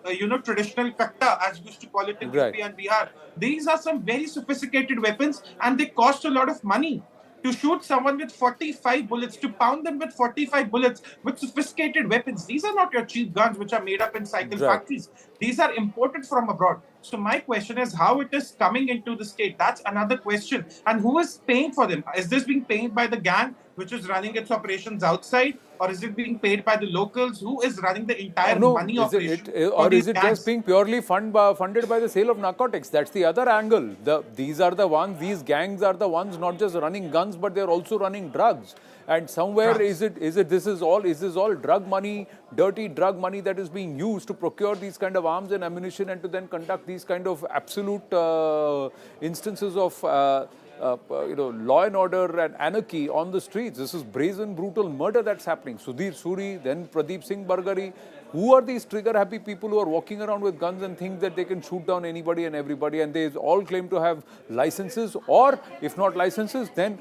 traditional katta, as we used to call it in UP and Bihar. These are some very sophisticated weapons, and they cost a lot of money. To shoot someone with 45 bullets, to pound them with 45 bullets with sophisticated weapons. These are not your cheap guns which are made up in cycle factories. These are imported from abroad. So my question is how it is coming into the state. That's another question. And who is paying for them? Is this being paid by the gang which is running its operations outside? Or is it being paid by the locals? Who is running the entire money operation? Or is it just being purely funded by the sale of narcotics? That's the other angle. These are the ones, these gangs are the ones not just running guns, but they're also running drugs. And somewhere is this all drug money, dirty drug money that is being used to procure these kind of arms and ammunition and to then conduct these kind of absolute instances of law and order and anarchy on the streets. This is brazen, brutal murder that's happening. Sudhir Suri, then Pradeep Singh Bargari. Who are these trigger-happy people who are walking around with guns and think that they can shoot down anybody and everybody, and they all claim to have licenses, or if not licenses, then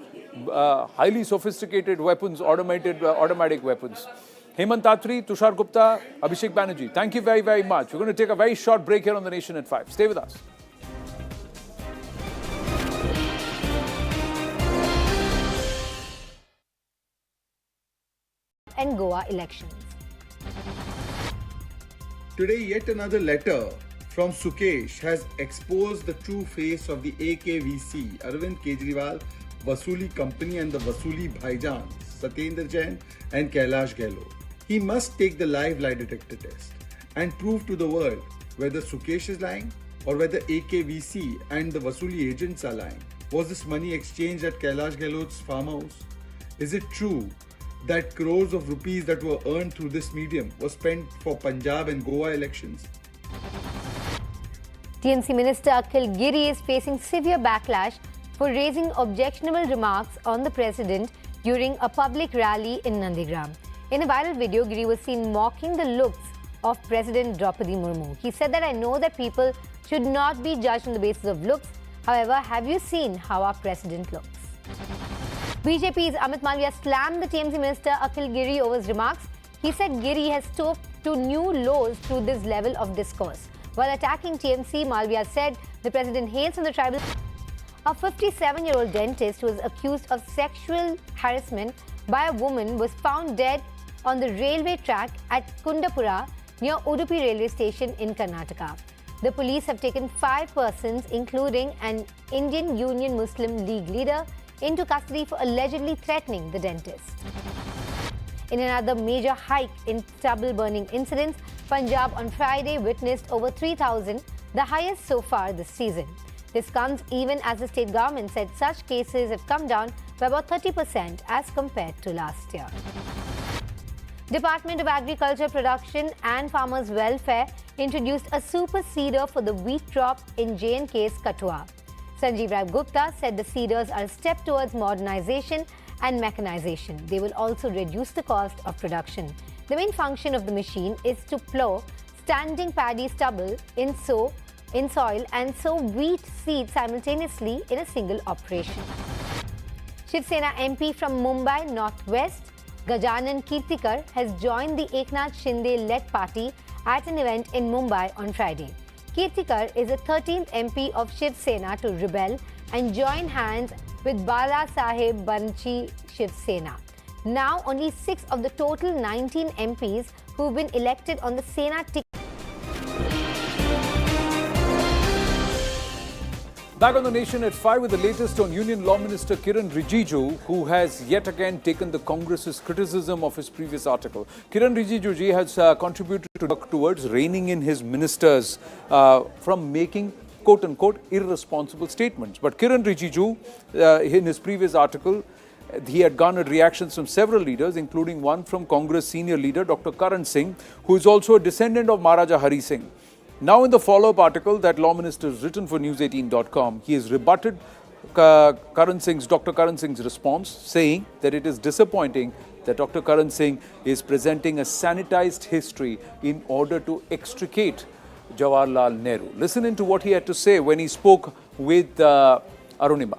highly sophisticated weapons, automatic weapons. Hemant Tatri, Tushar Gupta, Abhishek Banerjee, thank you very, very much. We're going to take a very short break here on The Nation at 5. Stay with us. And Goa elections. Today, yet another letter from Sukesh has exposed the true face of the AKVC, Arvind Kejriwal Vasuli Company, and the Vasuli Bhaijans, Satyendra Jain and Kailash Gehlot. He must take the live lie detector test and prove to the world whether Sukesh is lying or whether AKVC and the Vasuli agents are lying. Was this money exchanged at Kailash Gehlot's farmhouse? Is it true that crores of rupees that were earned through this medium were spent for Punjab and Goa elections? TMC Minister Akhil Giri is facing severe backlash for raising objectionable remarks on the president during a public rally in Nandigram. In a viral video, Giri was seen mocking the looks of President Draupadi Murmu. He said that I know that people should not be judged on the basis of looks. However, have you seen how our president looks? BJP's Amit Malviya slammed the TMC Minister Akhil Giri over his remarks. He said Giri has stooped to new lows through this level of discourse. While attacking TMC, Malviya said the president hails on the tribal. A 57-year-old dentist who was accused of sexual harassment by a woman was found dead on the railway track at Kundapura near Udupi railway station in Karnataka. The police have taken 5 persons, including an Indian Union Muslim League leader, into custody for allegedly threatening the dentist. In another major hike in stubble burning incidents, Punjab on Friday witnessed over 3,000, the highest so far this season. This comes even as the state government said such cases have come down by about 30% as compared to last year. Department of Agriculture Production and Farmers Welfare introduced a super seeder for the wheat crop in J&K's Kathua. Sanjeev Rai Gupta said the seeders are a step towards modernization and mechanization. They will also reduce the cost of production. The main function of the machine is to plow standing paddy stubble in soil and sow wheat seed simultaneously in a single operation. Shiv Sena MP from Mumbai Northwest, Gajanan Kirtikar, has joined the Eknath Shinde-led party at an event in Mumbai on Friday. Kirtikar is the 13th MP of Shiv Sena to rebel and join hands with Bala Saheb Banchi Shiv Sena. Now, only 6 of the total 19 MPs who've been elected on the Sena ticket. Back on the nation at 5 with the latest on Union Law Minister Kiran Rijiju, who has yet again taken the Congress's criticism of his previous article. Kiran Rijiju ji has contributed to work towards reining in his ministers from making quote-unquote irresponsible statements. But Kiran Rijiju, in his previous article, he had garnered reactions from several leaders, including one from Congress senior leader Dr. Karan Singh, who is also a descendant of Maharaja Hari Singh. Now, in the follow-up article that Law Minister has written for News18.com, he has rebutted Dr. Karan Singh's response, saying that it is disappointing that Dr. Karan Singh is presenting a sanitized history in order to extricate Jawaharlal Nehru. Listen into what he had to say when he spoke with Arunima.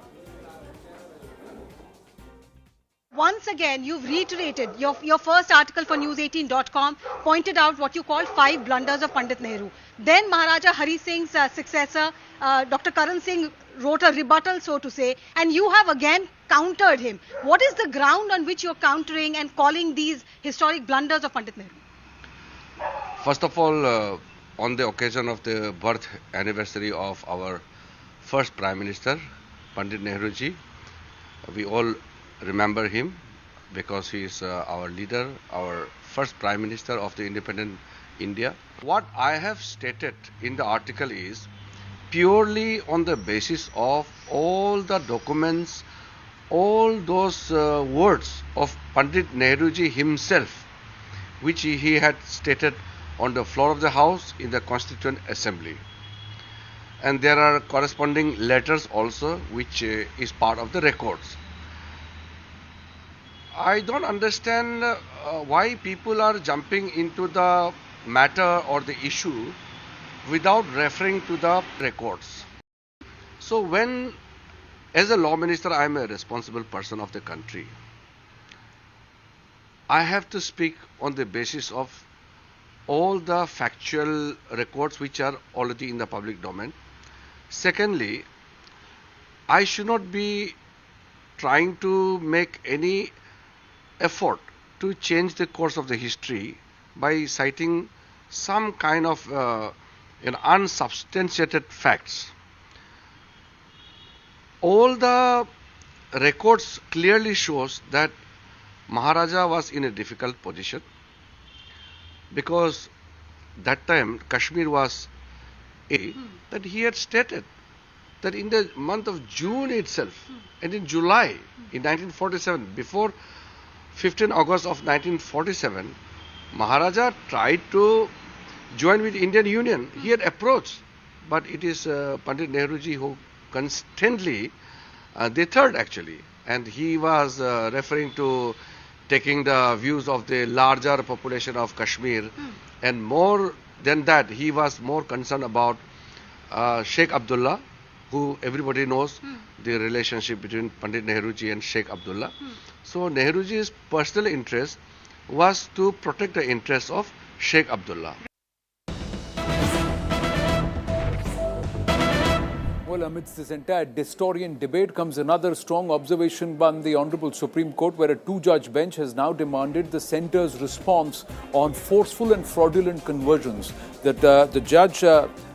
Once again, you've reiterated your first article for News18.com pointed out what you call 5 blunders of Pandit Nehru. Then Maharaja Hari Singh's successor, Dr. Karan Singh, wrote a rebuttal, so to say, and you have again countered him. What is the ground on which you're countering and calling these historic blunders of Pandit Nehru? First of all, on the occasion of the birth anniversary of our first Prime Minister, Pandit Nehru ji, we all remember him because he is our leader, our first Prime Minister of the independent India. What I have stated in the article is purely on the basis of all the documents, all those words of Pandit Nehruji himself, which he had stated on the floor of the House in the Constituent Assembly. And there are corresponding letters also, which is part of the records. I don't understand why people are jumping into the matter or the issue without referring to the records. So when, as a law minister, I am a responsible person of the country, I have to speak on the basis of all the factual records which are already in the public domain. Secondly, I should not be trying to make any effort to change the course of the history by citing some kind of unsubstantiated facts. All the records clearly shows that Maharaja was in a difficult position because that time Kashmir was that he had stated that in the month of June itself and in July in 1947, before 15 August of 1947, Maharaja tried to join with Indian Union. He had approached, but it is Pandit Nehruji who constantly deterred actually, and he was referring to taking the views of the larger population of Kashmir, and more than that, he was more concerned about Sheikh Abdullah, who everybody knows the relationship between Pandit Nehruji and Sheikh Abdullah. So Nehruji's personal interest was to protect the interests of Sheikh Abdullah. Well, amidst this entire Destorian debate comes another strong observation by the Honorable Supreme Court, where a 2-judge bench has now demanded the centre's response on forceful and fraudulent conversions. That the judge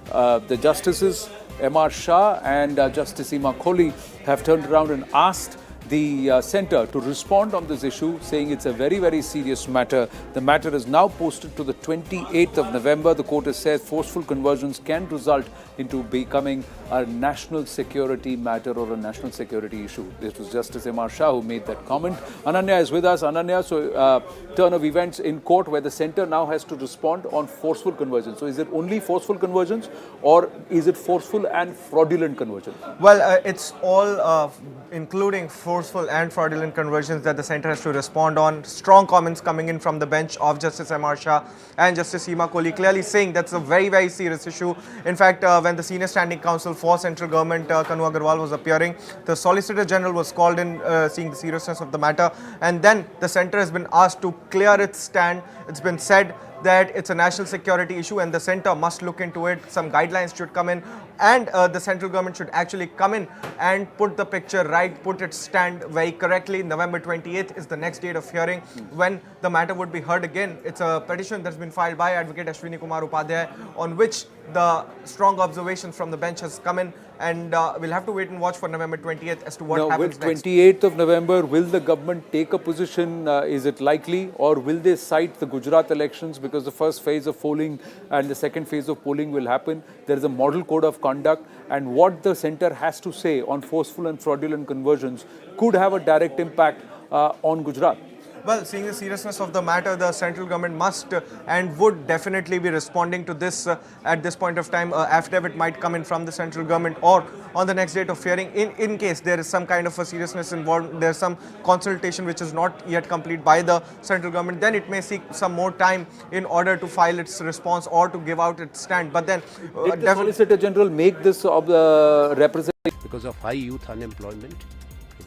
The justices M.R. Shah and Justice Seema Kohli have turned around and asked the centre to respond on this issue, saying it's a very, very serious matter. The matter is now posted to the 28th of November. The court has said forceful conversions can result into becoming a national security matter or a national security issue. This was Justice M.R. Shah who made that comment. Ananya is with us. Ananya, so turn of events in court where the centre now has to respond on forceful conversions. So is it only forceful conversions or is it forceful and fraudulent conversions? Well, it's all including forceful and fraudulent conversions that the centre has to respond on. Strong comments coming in from the bench of Justice M.R. Shah and Justice Seema Kohli, clearly saying that's a very, very serious issue. In fact, when the Senior Standing Counsel for Central Government, Kanu Agarwal, was appearing, the Solicitor General was called in, seeing the seriousness of the matter, and then the centre has been asked to clear its stand. It's been said that it's a national security issue and the centre must look into it. Some guidelines should come in and the central government should actually come in and put the picture right, put its stand very correctly. November 28th is the next date of hearing when the matter would be heard again. It's a petition that's been filed by Advocate Ashwini Kumar Upadhyay on which the strong observations from the bench has come in, and we'll have to wait and watch for November 28th as to what happens with next. 28th of November, will the government take a position? Is it likely, or will they cite the Gujarat elections because the first phase of polling and the second phase of polling will happen? There is a model code of conduct, and what the centre has to say on forceful and fraudulent conversions could have a direct impact on Gujarat. Well, seeing the seriousness of the matter, the central government must and would definitely be responding to this at this point of time. Affidavit might come in from the central government or on the next date of hearing in case there is some kind of a seriousness involved, there's some consultation which is not yet complete by the central government, then it may seek some more time in order to file its response or to give out its stand. But then did the Solicitor General make this representation? Because of high youth unemployment,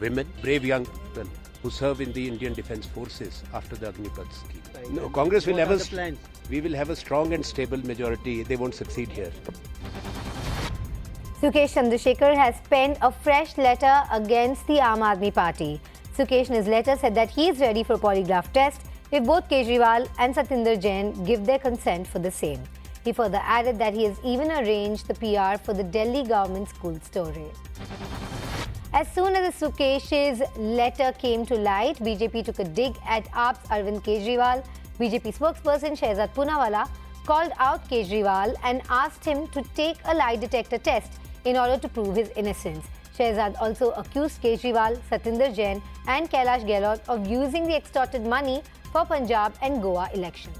women, brave young people who serve in the Indian Defence Forces after the Agnipath scheme. No, Congress will we will have a strong and stable majority. They won't succeed here. Sukesh Chandrasekhar has penned a fresh letter against the Aam Aadmi Party. Sukesh in his letter said that he is ready for a polygraph test if both Kejriwal and Satinder Jain give their consent for the same. He further added that he has even arranged the PR for the Delhi government school story. As soon as Sukesh's letter came to light, BJP took a dig at AAP's Arvind Kejriwal. BJP spokesperson Shehzad Poonawalla called out Kejriwal and asked him to take a lie detector test in order to prove his innocence. Shehzad also accused Kejriwal, Satinder Jain and Kailash Gehlot of using the extorted money for Punjab and Goa elections.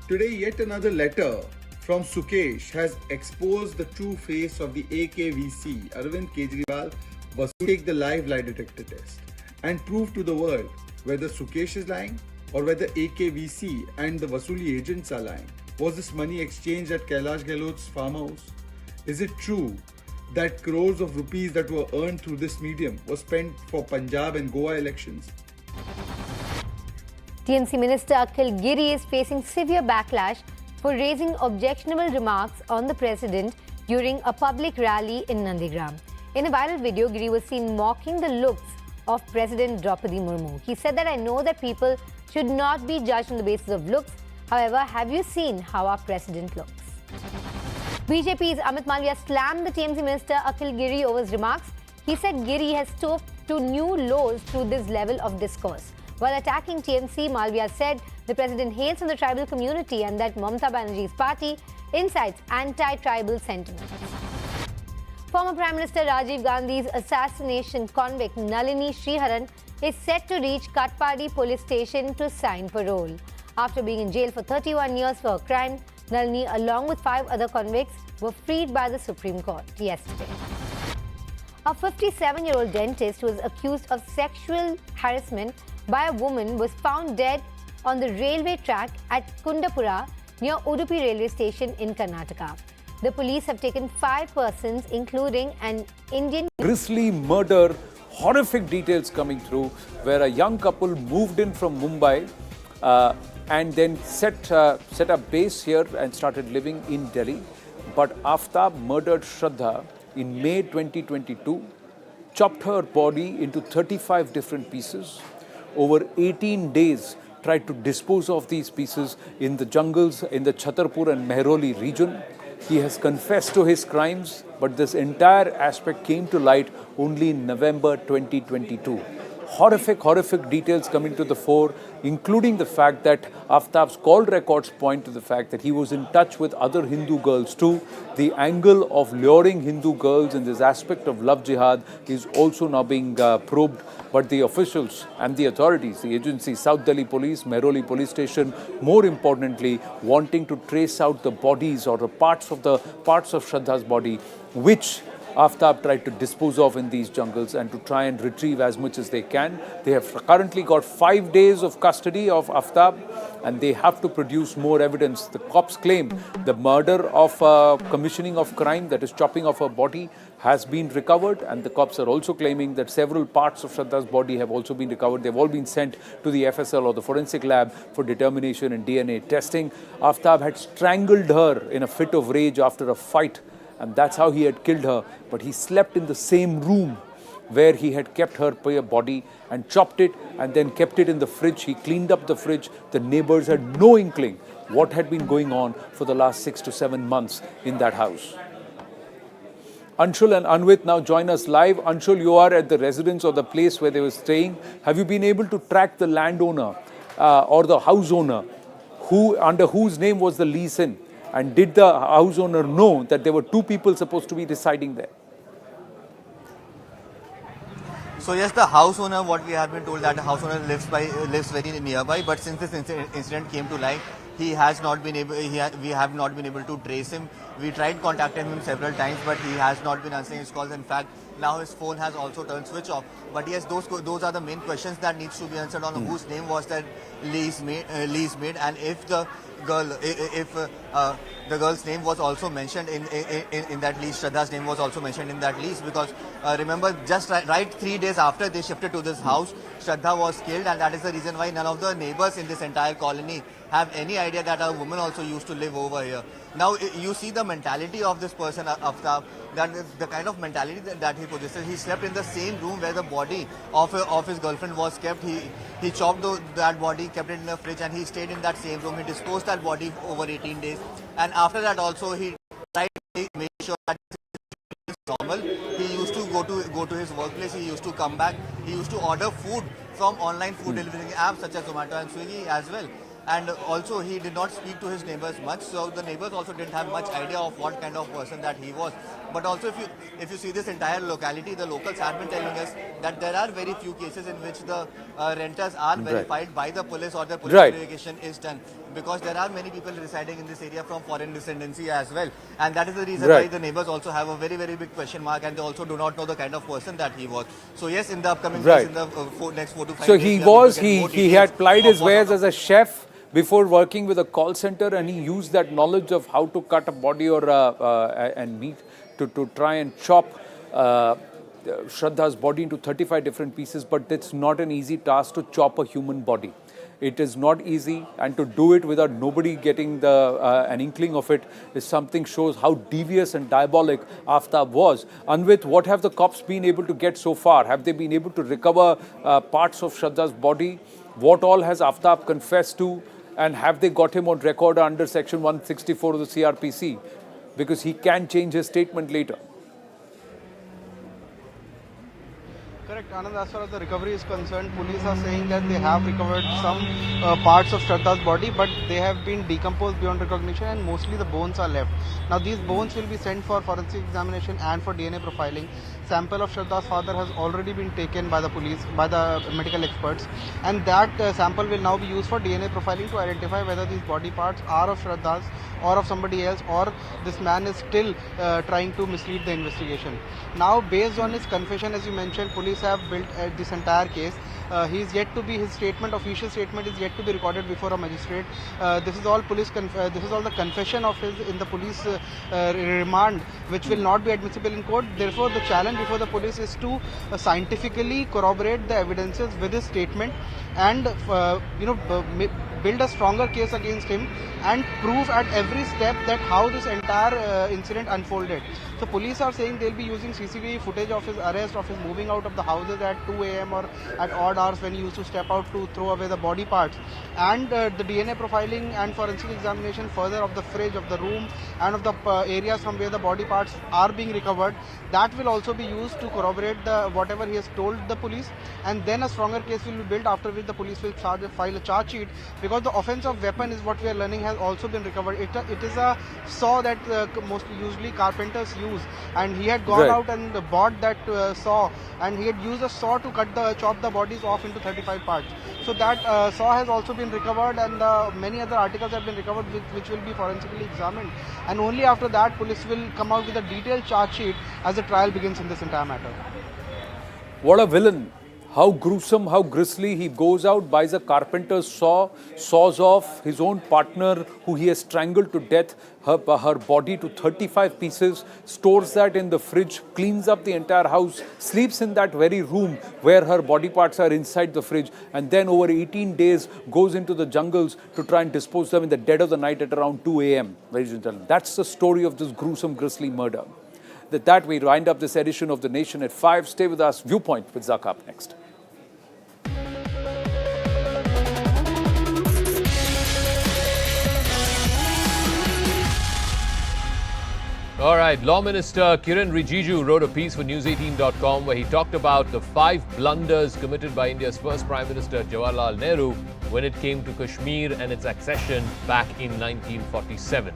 Today, yet another letter from Sukesh has exposed the true face of the AKVC, Arvind Kejriwal, was to take the live lie detector test and prove to the world whether Sukesh is lying or whether AKVC and the Vasuli agents are lying. Was this money exchanged at Kailash Gehlot's farmhouse? Is it true that crores of rupees that were earned through this medium were spent for Punjab and Goa elections? TMC Minister Akhil Giri is facing severe backlash for raising objectionable remarks on the president during a public rally in Nandigram. In a viral video, Giri was seen mocking the looks of President Draupadi Murmu. He said that I know that people should not be judged on the basis of looks. However, have you seen how our president looks? BJP's Amit Malviya slammed the TMC Minister Akhil Giri over his remarks. He said Giri has stooped to new lows through this level of discourse. While attacking TMC, Malviya said the president hails from the tribal community and that Mamata Banerjee's party incites anti-tribal sentiments. Former Prime Minister Rajiv Gandhi's assassination convict Nalini Sriharan is set to reach Katpadi police station to sign parole. After being in jail for 31 years for a crime, Nalini, along with 5 other convicts, were freed by the Supreme Court yesterday. A 57-year-old dentist who was accused of sexual harassment by a woman was found dead on the railway track at Kundapura near Udupi railway station in Karnataka. The police have taken 5 persons, including an Indian. Grisly murder, horrific details coming through, where a young couple moved in from Mumbai and then set up base here and started living in Delhi. But Aftab murdered Shraddha in May 2022, chopped her body into 35 different pieces. Over 18 days, tried to dispose of these pieces in the jungles in the Chhatarpur and Mehroli region. He has confessed to his crimes, but this entire aspect came to light only in November 2022. Horrific details coming to the fore, including the fact that Aftab's call records point to the fact that he was in touch with other Hindu girls too. The angle of luring Hindu girls in this aspect of love jihad is also now being probed. But the officials and the authorities, the agency, South Delhi Police, Mehroli Police Station, more importantly, wanting to trace out the bodies or the parts of Shraddha's body, which Aftab tried to dispose of in these jungles and to try and retrieve as much as they can. They have currently got 5 days of custody of Aftab and they have to produce more evidence. The cops claim the murder of commissioning of crime, that is chopping off her body, has been recovered, and the cops are also claiming that several parts of Shraddha's body have also been recovered. They've all been sent to the FSL or the forensic lab for determination and DNA testing. Aftab had strangled her in a fit of rage after a fight, and that's how he had killed her. But he slept in the same room where he had kept her body and chopped it and then kept it in the fridge. He cleaned up the fridge. The neighbors had no inkling what had been going on for the last 6 to 7 months in that house. Anshul and Anvit now join us live. Anshul, you are at the residence or the place where they were staying. Have you been able to track the landowner or the house owner under whose name was the lease in? And did the house owner know that there were 2 people supposed to be residing there? So yes, the house owner, what we have been told that the house owner lives very nearby, but since this incident came to light, we have not been able to trace him. We tried contacting him several times, but he has not been answering his calls. In fact, now his phone has also turned switch off. But yes, those are the main questions that needs to be answered on whose name was that lease made, and if the girl's name was also mentioned in that lease, Shraddha's name was also mentioned in that lease, because remember, just right 3 days after they shifted to this house, Shraddha was killed, and that is the reason why none of the neighbors in this entire colony have any idea that a woman also used to live over here. Now you see the mentality of this person, Aftab, that the kind of mentality that he possesses. He slept in the same room where the body of his girlfriend was kept. He chopped that body, kept it in the fridge, and he stayed in that same room. He disposed that body over 18 days, and after that also he tried to make sure that it's normal. He used to go to his workplace. He used to come back. He used to order food from online food delivering apps such as Zomato and Swiggy as well. And also he did not speak to his neighbors much, so the neighbors also didn't have much idea of what kind of person that he was. But also if you see this entire locality, the locals have been telling us that there are very few cases in which the renters are verified by the police or the police verification is done, because there are many people residing in this area from foreign descendancy as well, and that is the reason why the neighbors also have a very big question mark, and they also do not know the kind of person that he was. So yes, in the upcoming days, in the next 4 to 5 days, he had plied his wares as a chef before working with a call center, and he used that knowledge of how to cut a body or and meat to try and chop Shraddha's body into 35 different pieces. But it's not an easy task to chop a human body. It is not easy, and to do it without nobody getting an inkling of it is something shows how devious and diabolic Aftab was. Anvit, what have the cops been able to get so far? Have they been able to recover parts of Shraddha's body? What all has Aftab confessed to? And have they got him on record under Section 164 of the CRPC? Because he can change his statement later. Correct, Anand. As far as the recovery is concerned, police are saying that they have recovered some parts of Shraddha's body, but they have been decomposed beyond recognition, and mostly the bones are left. Now these bones will be sent for forensic examination and for DNA profiling. Sample of Shraddha's father has already been taken by the police, by the medical experts, and that sample will now be used for DNA profiling to identify whether these body parts are of Shraddha's or of somebody else, or this man is still trying to mislead the investigation. Now, based on his confession, as you mentioned, police have built this entire case. His official statement is yet to be recorded before a magistrate. This is all this is all the confession of his in the police remand, which will not be admissible in court. Therefore, the challenge before the police is to scientifically corroborate the evidences with his statement, and build a stronger case against him and prove at every step that how this entire incident unfolded. So police are saying they'll be using CCTV footage of his arrest, of his moving out of the houses at 2 a.m. or at odd hours when he used to step out to throw away the body parts, and the DNA profiling and forensic examination further of the fridge, of the room, and of the areas from where the body parts are being recovered. That will also be used to corroborate whatever he has told the police, and then a stronger case will be built, after which the police will file a charge sheet, because the offensive weapon is what we are learning has also been recovered. It is a saw that usually carpenters use, and he had gone out and bought that saw, and he had used a saw to chop the bodies off into 35 parts. So that saw has also been recovered, and many other articles have been recovered which will be forensically examined, and only after that police will come out with a detailed charge sheet as the trial begins in this entire matter. What a villain. How gruesome, how grisly. He goes out, buys a carpenter's saw, saws off his own partner who he has strangled to death, her body to 35 pieces, stores that in the fridge, cleans up the entire house, sleeps in that very room where her body parts are inside the fridge, and then over 18 days goes into the jungles to try and dispose them in the dead of the night at around 2 a.m. Ladies and gentlemen, that's the story of this gruesome, grisly murder. With that, we wind up this edition of The Nation at 5. Stay with us. Viewpoint with Zaka up next. All right, Law Minister Kiran Rijiju wrote a piece for News18.com where he talked about the 5 blunders committed by India's first Prime Minister Jawaharlal Nehru when it came to Kashmir and its accession back in 1947.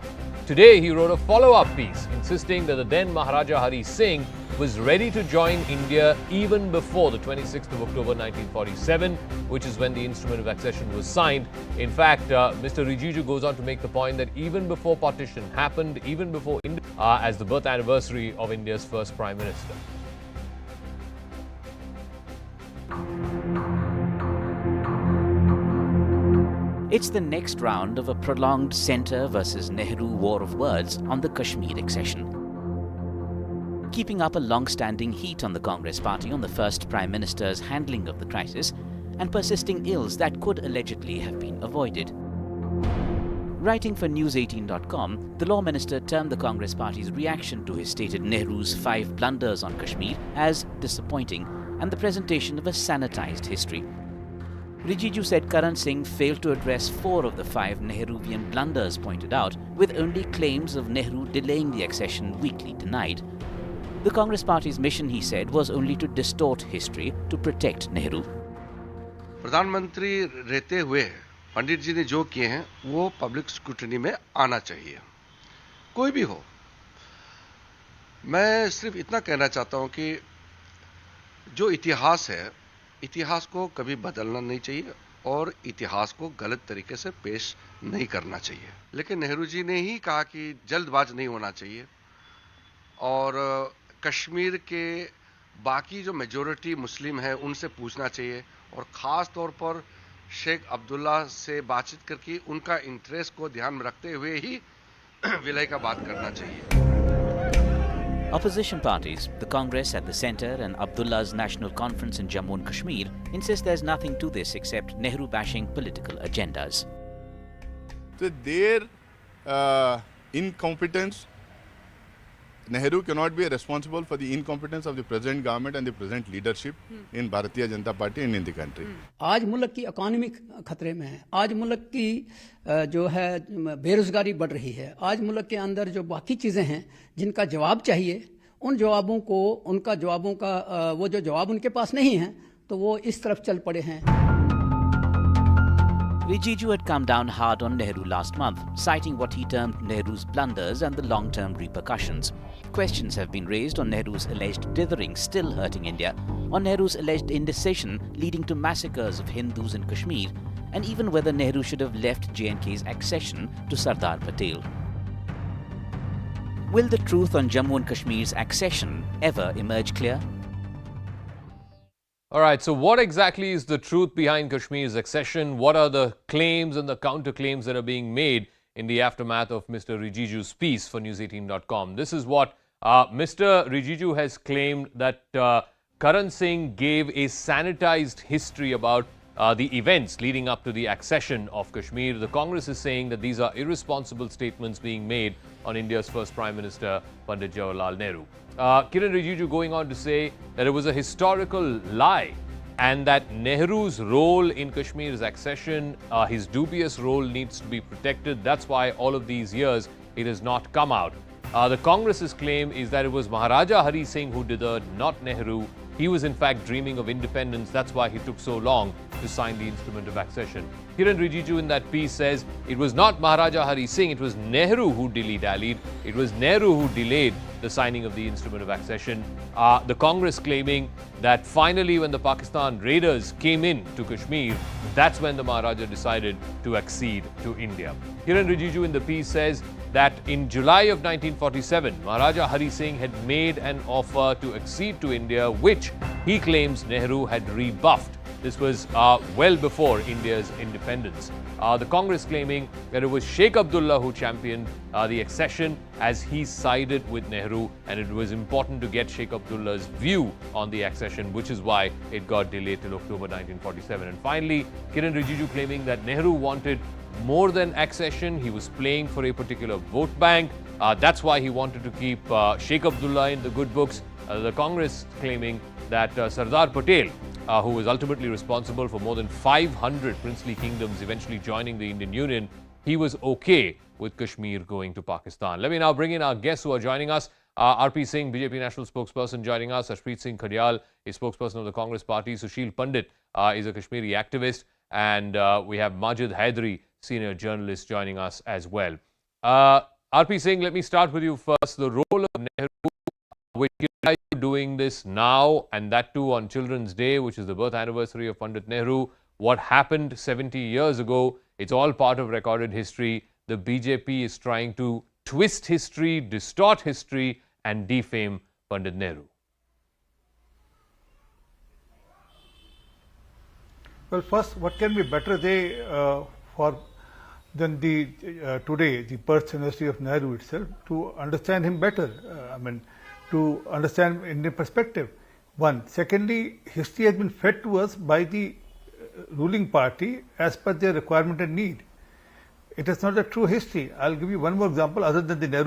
Today, he wrote a follow-up piece insisting that the then Maharaja Hari Singh was ready to join India even before the 26th of October 1947, which is when the instrument of accession was signed. In fact, Mr. Rijiju goes on to make the point that even before partition happened, even before India, as the birth anniversary of India's first Prime Minister. It's the next round of a prolonged Centre versus Nehru war of words on the Kashmir accession. Keeping up a long-standing heat on the Congress party on the first Prime Minister's handling of the crisis, and persisting ills that could allegedly have been avoided. Writing for News18.com, the Law Minister termed the Congress party's reaction to his stated Nehru's 5 blunders on Kashmir as disappointing and the presentation of a sanitized history. Rijiju said Karan Singh failed to address 4 of the 5 Nehruvian blunders pointed out, with only claims of Nehru delaying the accession weakly denied. The Congress party's mission, he said, was only to distort history to protect Nehru. प्रधानमंत्री रहते हुए पंडित जी ने जो किए हैं वो public scrutiny में आना चाहिए, कोई भी हो। मैं सिर्फ इतना कहना चाहता हूं कि जो इतिहास है, इतिहास को कभी बदलना नहीं चाहिए और इतिहास को गलत तरीके से पेश नहीं करना चाहिए। लेकिन नेहरू जी ने ही कहा कि जल्दबाज नहीं होना चाहिए और कश्मीर के बाकी जो मेजॉरिटी मुस्लिम है उनसे पूछना चाहिए और खास तौर पर शेख अब्दुल्ला से बातचीत करके उनका इंटरेस्ट को ध्यान में रखते हुए ही विलय का बात करना चाहिए। Opposition parties, the Congress at the centre and Abdullah's National Conference in Jammu and Kashmir, insist there's nothing to this except Nehru-bashing political agendas. So their incompetence, Nehru cannot be responsible for the incompetence of the present government and the present leadership in Bharatiya Janata Party and in the country. आज मुल्क की economy खतरे में है, आज मुल्क की जो है बेरोजगारी बढ़ रही है, आज मुल्क के अंदर जो बाकी चीजें हैं जिनका जवाब चाहिए, उन जवाबों को उनका जवाबों का वो जो जवाब उनके पास नहीं है तो वो इस तरफ चल पड़े हैं। Rijiju had come down hard on Nehru last month, citing what he termed Nehru's blunders and the long-term repercussions. Questions have been raised on Nehru's alleged dithering still hurting India, on Nehru's alleged indecision leading to massacres of Hindus in Kashmir, and even whether Nehru should have left J&K's accession to Sardar Patel. Will the truth on Jammu and Kashmir's accession ever emerge clear? All right, so what exactly is the truth behind Kashmir's accession? What are the claims and the counterclaims that are being made in the aftermath of Mr. Rijiju's piece for News18.com? This is what Mr. Rijiju has claimed, that Karan Singh gave a sanitized history about the events leading up to the accession of Kashmir. The Congress is saying that these are irresponsible statements being made on India's first Prime Minister, Pandit Jawaharlal Nehru. Kiran Rijiju going on to say that it was a historical lie and that Nehru's role in Kashmir's accession, his dubious role, needs to be protected. That's why all of these years it has not come out. The Congress's claim is that it was Maharaja Hari Singh who did it, not Nehru. He was in fact dreaming of independence. That's why he took so long to sign the instrument of accession. Kiran Rijiju in that piece says it was not Maharaja Hari Singh, it was Nehru who dilly-dallied. It was Nehru who delayed the signing of the instrument of accession. The Congress claiming that finally when the Pakistan raiders came in to Kashmir, that's when the Maharaja decided to accede to India. Kiran Rijiju in the piece says that in July of 1947, Maharaja Hari Singh had made an offer to accede to India, which he claims Nehru had rebuffed. This was well before India's independence. The Congress claiming that it was Sheikh Abdullah who championed the accession as he sided with Nehru, and it was important to get Sheikh Abdullah's view on the accession, which is why it got delayed till October 1947. And finally, Kiran Rijiju claiming that Nehru wanted more than accession. He was playing for a particular vote bank. That's why he wanted to keep Sheikh Abdullah in the good books. The Congress claiming that Sardar Patel, who was ultimately responsible for more than 500 princely kingdoms eventually joining the Indian Union, he was okay with Kashmir going to Pakistan. Let me now bring in our guests who are joining us. RP Singh, BJP National Spokesperson, joining us. Harshpreet Singh Khadial is spokesperson of the Congress Party. Sushil Pandit is a Kashmiri activist. And we have Majid Haidari, senior journalist, joining us as well. RP Singh, let me start with you first. The role of Nehru, which are you doing this now, and that too on Children's Day, which is the birth anniversary of Pandit Nehru. What happened 70 years ago, it's all part of recorded history. The BJP is trying to twist history, distort history, and defame Pandit Nehru. Well, first, what can be better day than today, the birth anniversary of Nehru itself, to understand him better. To understand Indian perspective. One. Secondly, history has been fed to us by the ruling party as per their requirement and need. It is not a true history. I'll give you one more example other than the Nehru